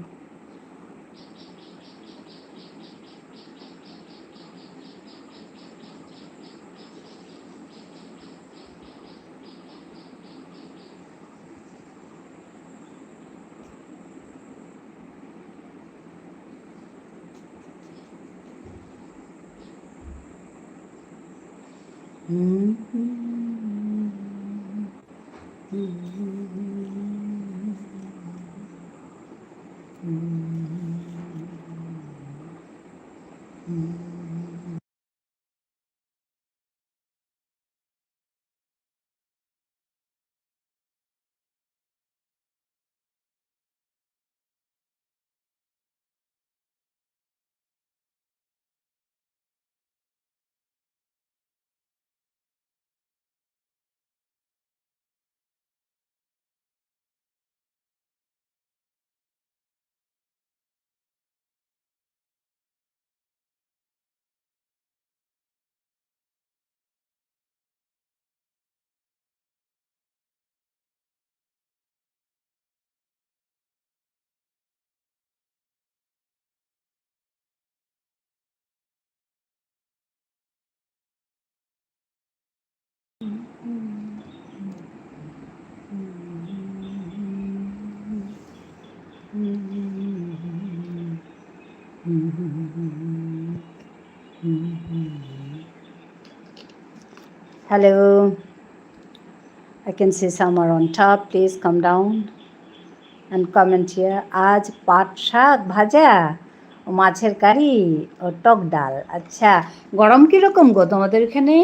Hello, I can see some are on top. Please come down and comment here. আজ পাট শাক ভাজা ও মাছের কারি ও টক ডাল। আচ্ছা, গরম কীরকম গো তোমাদের এখানে?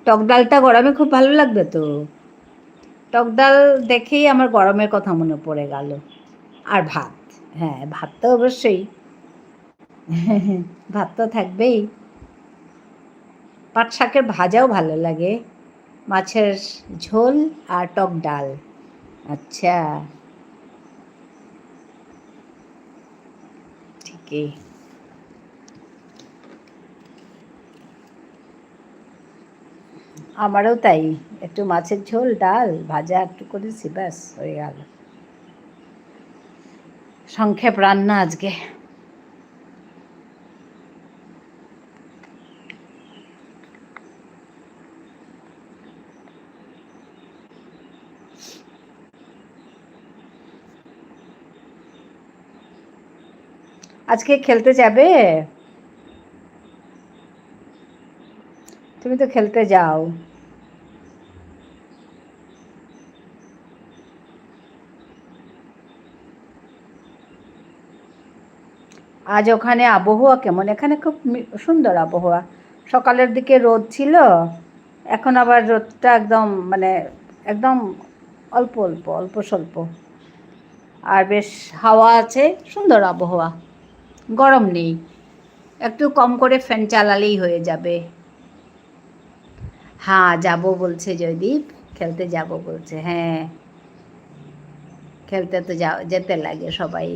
টক ডালটা গরমে খুব ভালো লাগবে তো। টক ডাল দেখেই আমার গরমের কথা মনে পড়ে গেল। আর ভাত, হ্যাঁ ভাত তো অবশ্যই, ভাত তো থাকবেই। পাট শাকের ভাজাও ভালো লাগে, মাছের ঝোল আর টক ডাল। আচ্ছা, ঠিকই। আমারও তাই, একটু মাছের ঝোল, ডাল, ভাজা একটু করেছি, ব্যাস হয়ে গেল। সংক্ষেপ রান্না আজকে। আজকে খেলতে যাবে? তুমি তো খেলতে যাও। আজ ওখানে আবহাওয়া কেমন? এখানে খুব সুন্দর আবহাওয়া। সকালের দিকে রোদ ছিল, এখন আবার রোদটা একদম মানে একদম অল্প অল্প অল্প স্বল্প, আর বেশ হাওয়া আছে, সুন্দর আবহাওয়া, গরম নেই। একটু কম করে ফ্যান চালালেই হয়ে যাবে। হ্যাঁ যাব বলছে জয়দীপ, খেলতে যাব বলছে। হ্যাঁ, খেলতে তো যেতে লাগে সবাই।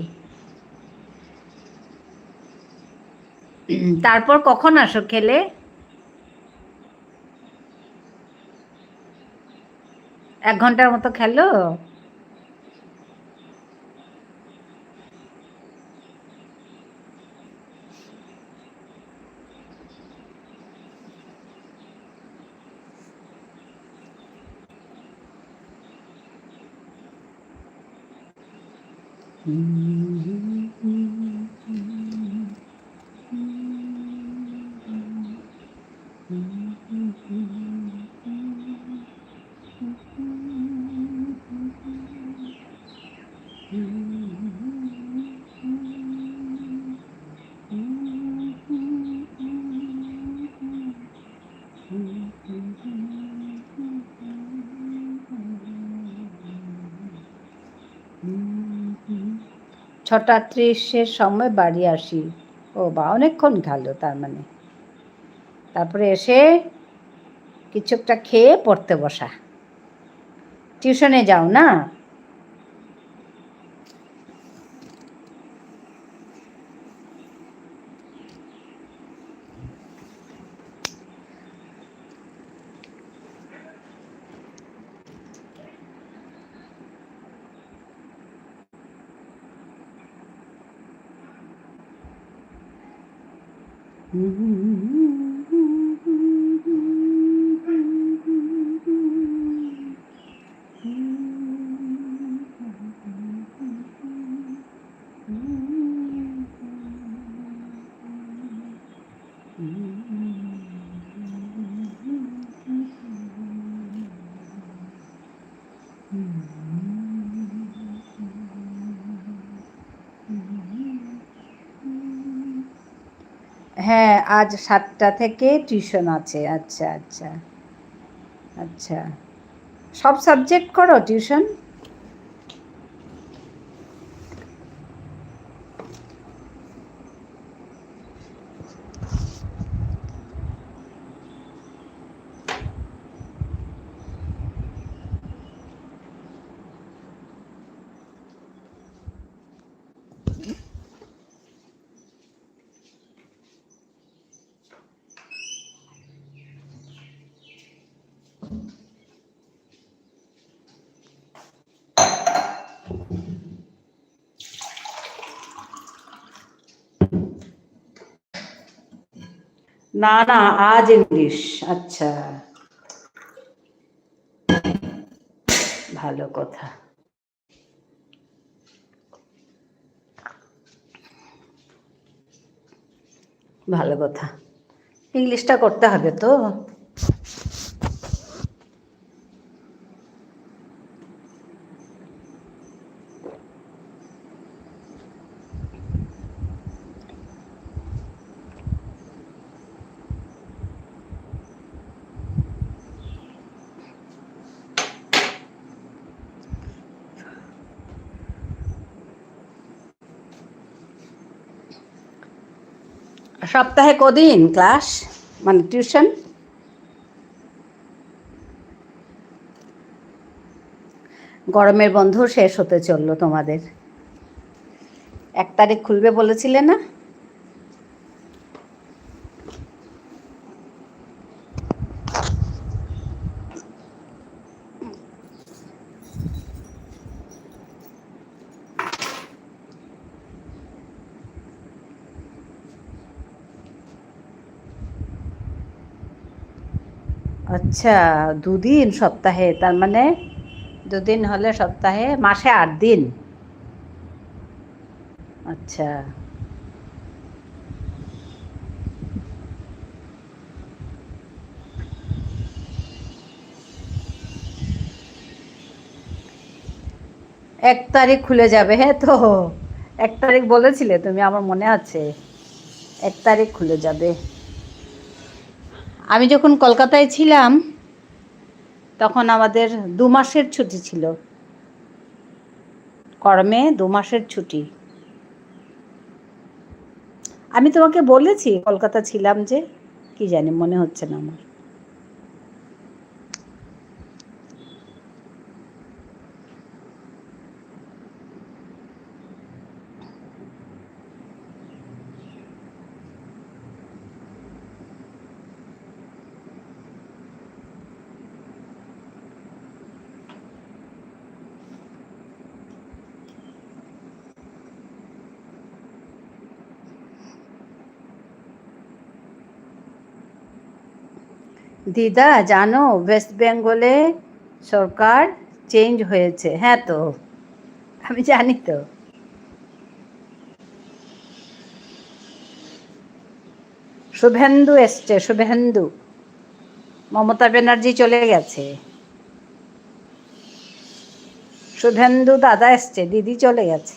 তারপর কখন আসো খেলে? এক ঘন্টার মতো খেলো? ছটা 30-এর সময় বাড়ি আসি। ও বা, অনেকক্ষণ গেল তার মানে। তারপরে এসে কিছু একটা খেয়ে পড়তে বসা। টিউশনে যাও না? হ্যাঁ, আজ 7টা থেকে টিউশন আছে। আচ্ছা, আচ্ছা, আচ্ছা। সব সাবজেক্ট করো টিউশন? না, না, আজ ইংলিশ। আচ্ছা, ভালো কথা। ভালো কথা। ইংলিশটা করতে হবে তো। সপ্তাহে কদিন ক্লাস, মানে টিউশন? গরমের বন্ধ শেষ হতে চললো তোমাদের। 1 তারিখ খুলবে বলেছিলে না? আচ্ছা, 2 দিন সপ্তাহে, তার মানে 2 দিন হলে সপ্তাহে, মাসে 8 দিন। আচ্ছা, এক তারিখ খুলে যাবে, হ্যাঁ তো 1 তারিখ বলেছিলে তুমি, আমার মনে আছে। 1 তারিখ খুলে যাবে। আমি যখন কলকাতায় ছিলাম তখন আমাদের 2 মাসের ছুটি ছিল। গরমে 2 মাসের ছুটি। আমি তোমাকে বলেছি কলকাতা ছিলাম যে, কি জানি মনে হচ্ছে না আমার। দিদা জানো, ওয়েস্ট বেঙ্গলে সরকার চেঞ্জ হয়েছে। হ্যাঁ তো, আমি জানি তো। শুভেন্দু এসছে, শুভেন্দু। মমতা ব্যানার্জি চলে গেছে। শুভেন্দু দাদা এসছে, দিদি চলে গেছে।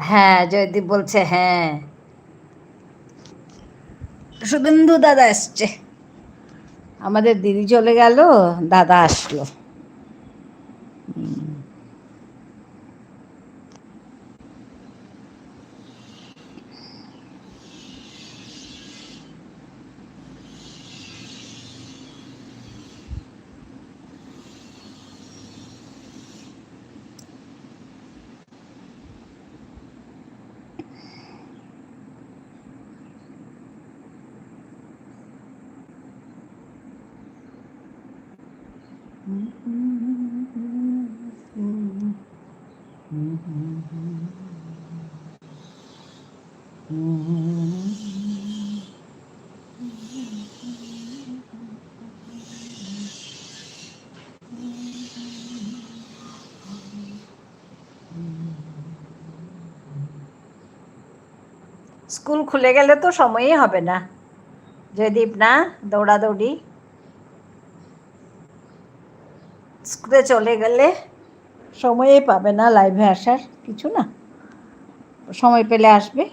হ্যাঁ, জয়দীপ বলছে হ্যাঁ। শুভেন্দু দাদা এসছে। আমাদের দিদি চলে গেল, দাদা আসলো। স্কুল খুলে গেলে তো সময়ই হবে না, জয়দীপ, না? দৌড়াদৌড়ি স্কুলে চলে গেলে সময়ই পাবে না লাইভে আসার, কিছু না, সময় পেলে আসবে।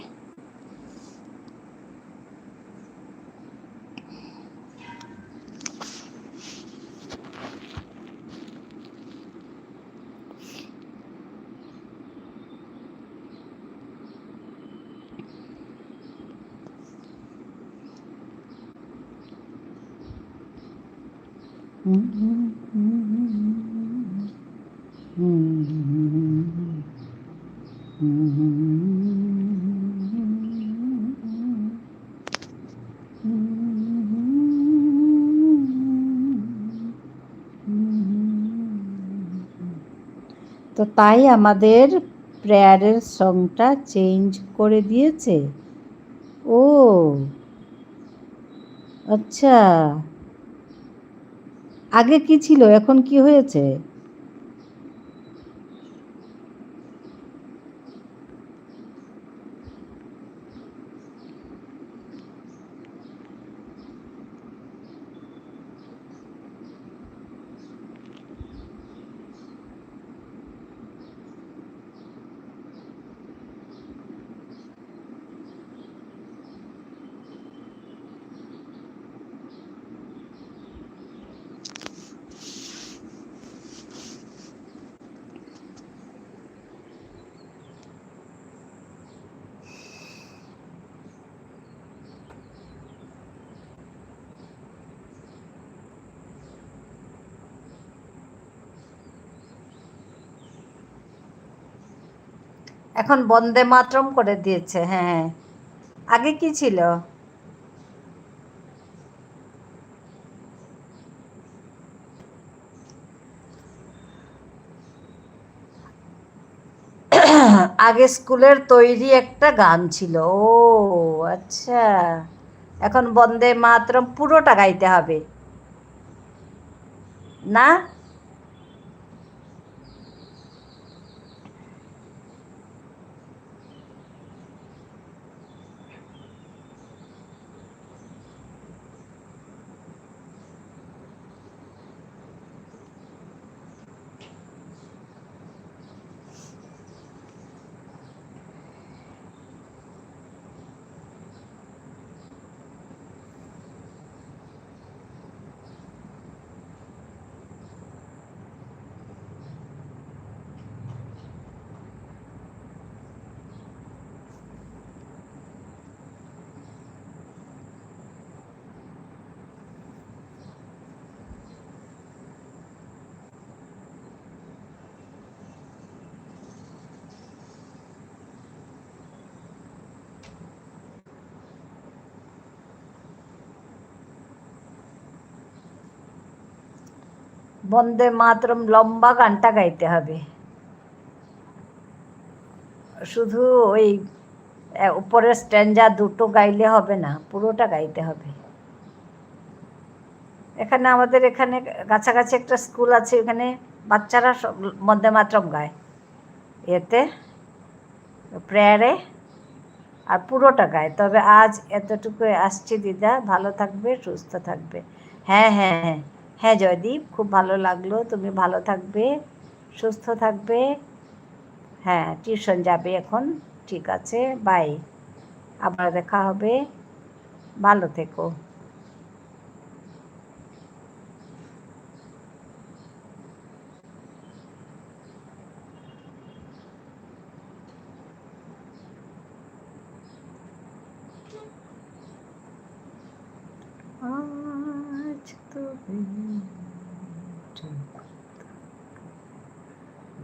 তো তাই আমাদের প্রেয়ারের সংটা চেঞ্জ করে দিয়েছে। ও আচ্ছা, আগে কি ছিল, এখন কি হয়েছে? এখন বন্দে মাতরম করে দিয়েছে। হ্যাঁ, আগে কি ছিল? আগে স্কুলের তৈরি একটা গান ছিল। ও আচ্ছা, এখন বন্দে মাতরম পুরোটা গাইতে হবে, না? বন্দে মাতরম লম্বা গানটা গাইতে হবে, শুধু ওই উপরের স্ট্যান্ডা দুটো গাইলে হবে না, পুরোটা গাইতে হবে। এখানে আমাদের এখানে কাছাকাছি একটা স্কুল আছে, এখানে বাচ্চারা বন্দে মাতরম গায়, এতে প্রেয়ারে, আর পুরোটা গায়। তবে আজ এতটুকু আসছি দিদা, ভালো থাকবে, সুস্থ থাকবে। হ্যাঁ হ্যাঁ হ্যাঁ হ্যাঁ জয়দীপ, খুব ভালো লাগলো, তুমি ভালো থাকবে, সুস্থ থাকবে। হ্যাঁ, টিউশন যাবে এখন, ঠিক আছে, বাই, আবার দেখা হবে, ভালো থেকো। আজ তো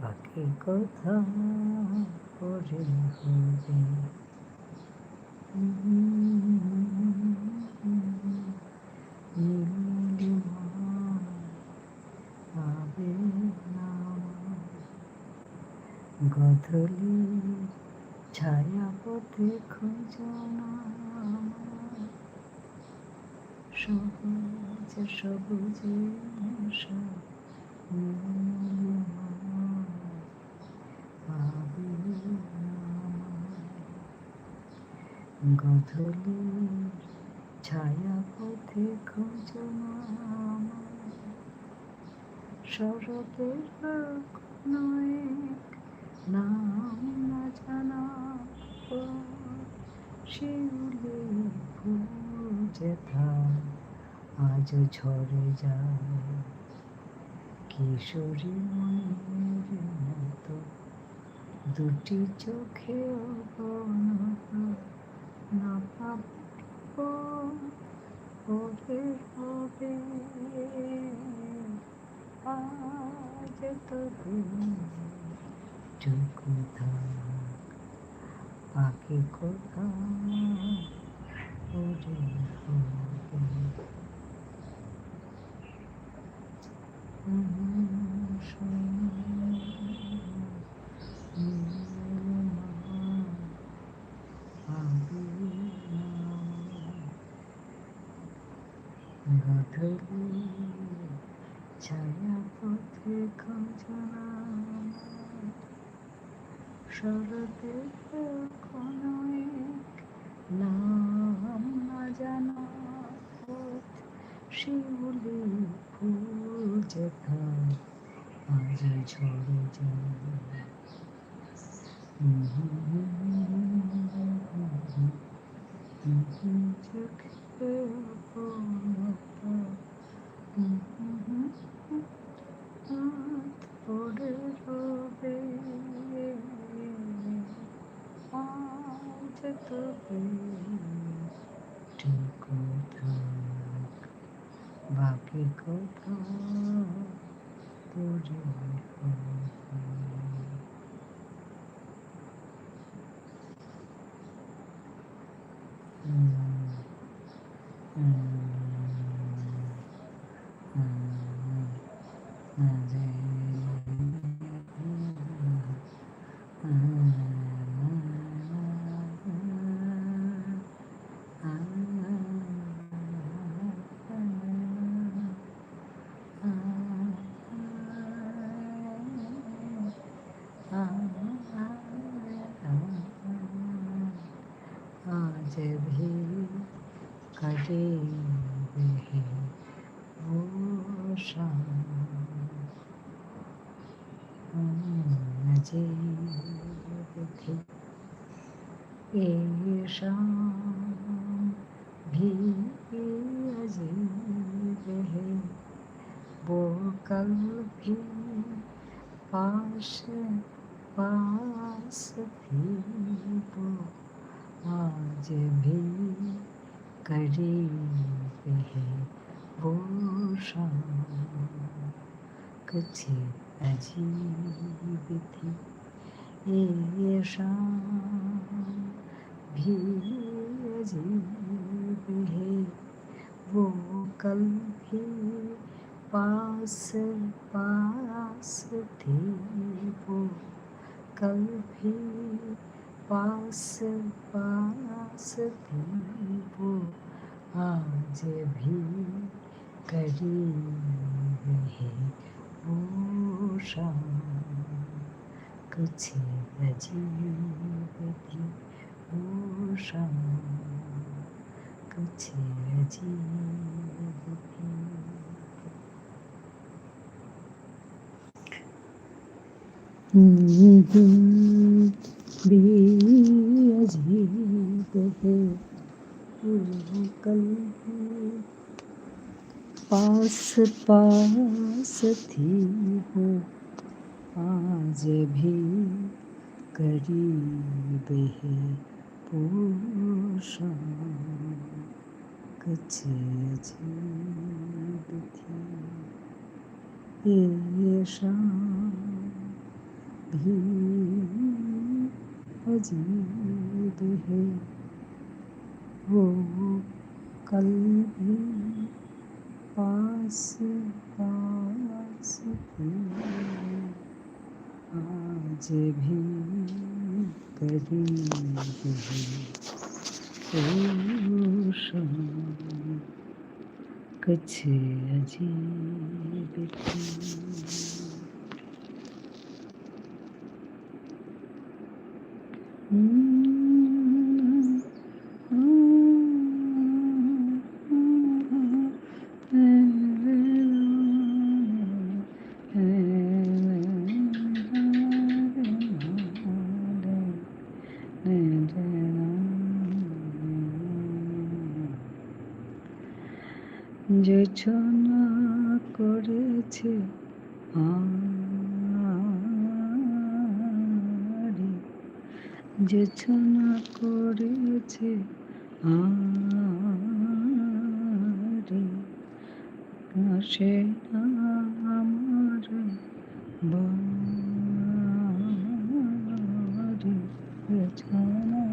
বাকি কথা পরে হবে, গধূলি ছায়া পথে খোঁজনা, সবুজ সবুজে গধূলি ছায়া পথে খোঁজো শরতের কোনো এক নাম না জানা শিউলি ফুল যেথা আজ ঝরে যায় কিশোরী মনের মতো দুটি চোখে অবনত না পাব ওরে হবে আজ তবে টুকু থাক পাখি কোথা ওরে হবে গধূলি ছায়া পথে খোঁজনা শরতের কোনো এক নাম না জানা পথ শিউলি ফুল যেথা আজ ঝরে যায় চোখে পড়ে রবে আজ তবে টুকু থাক বাকি কথা পড়ে आज भी करीब है वो शाम अजीब थी ये शाम भी अजीब है वो कल भी पास पास थी वो आज भी करीब है वो शाम कुछ अजीब थी ये शाम भी अजीब है वो कल भी पास पास थी वो कल भी पास पास थी वो आज भी करीब है वो शाम कुछ अजीब थी वो शाम कुछ अजीब थी भी अजीब है वो कल पास पास थी वो आज भी करीब है वो शाम कुछ अजीब थी ये शाम भी अजीब है वो कल भी पास पास थी आज भी करीब है वो शाम कुछ अजीब थी যোছনা করেছে আরে, যোছনা করেছে আরে, আসে না আমার বাড়ি, যোছনা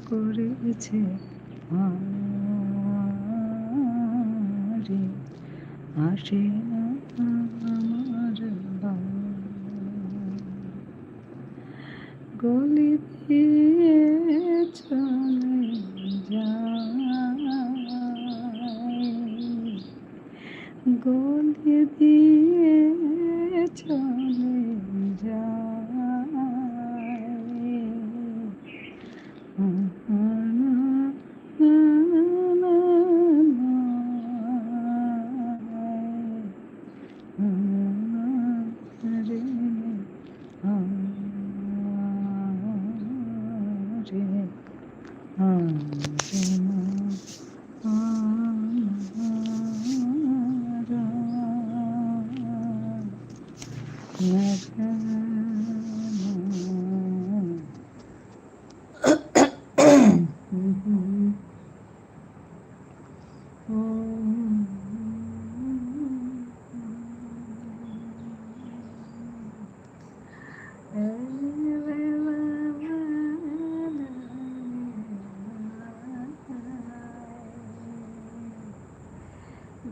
করেছে আরে, আসে না আমার গলি দিয়ে চলে যায়, গলি দিয়ে চলে যায়,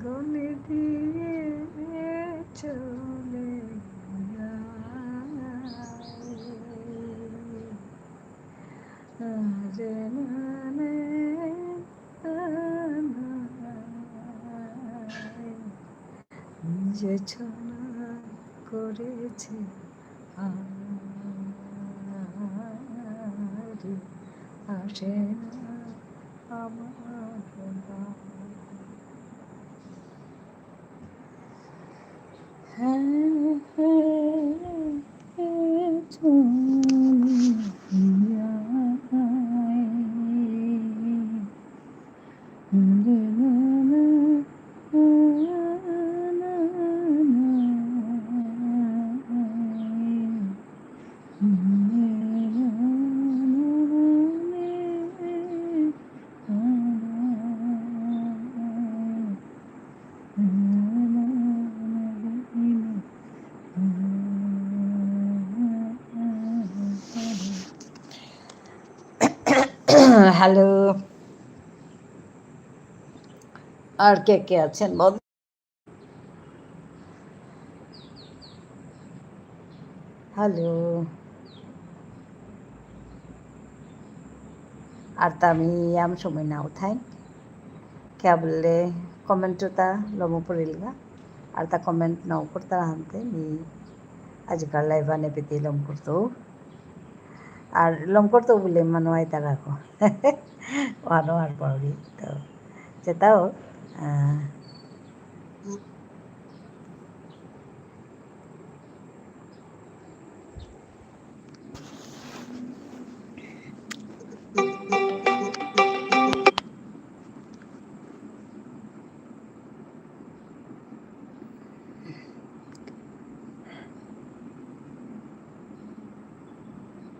গলি দিয়ে চলে যে ছনা করেছে আরে, আসে না আমার হ্যালো, আর কে কে আছেন বল। Hello, Artami suminauthain kya bolle comment ta lomo purilga arta comment na korta hante ni ajkal live ane peti lom korto আর লম করতেও বলে মানুয়াই তারাকো ওয়ানো আর পাউরি তো যেটাও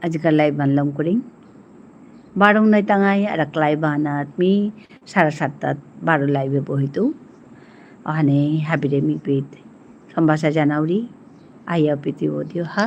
আজকাল লাইভ বানলাম করি barong na tangay arak live at mi sarasat 12 live bohito ahane habire mi pit sambasa janauri aya piti audio ha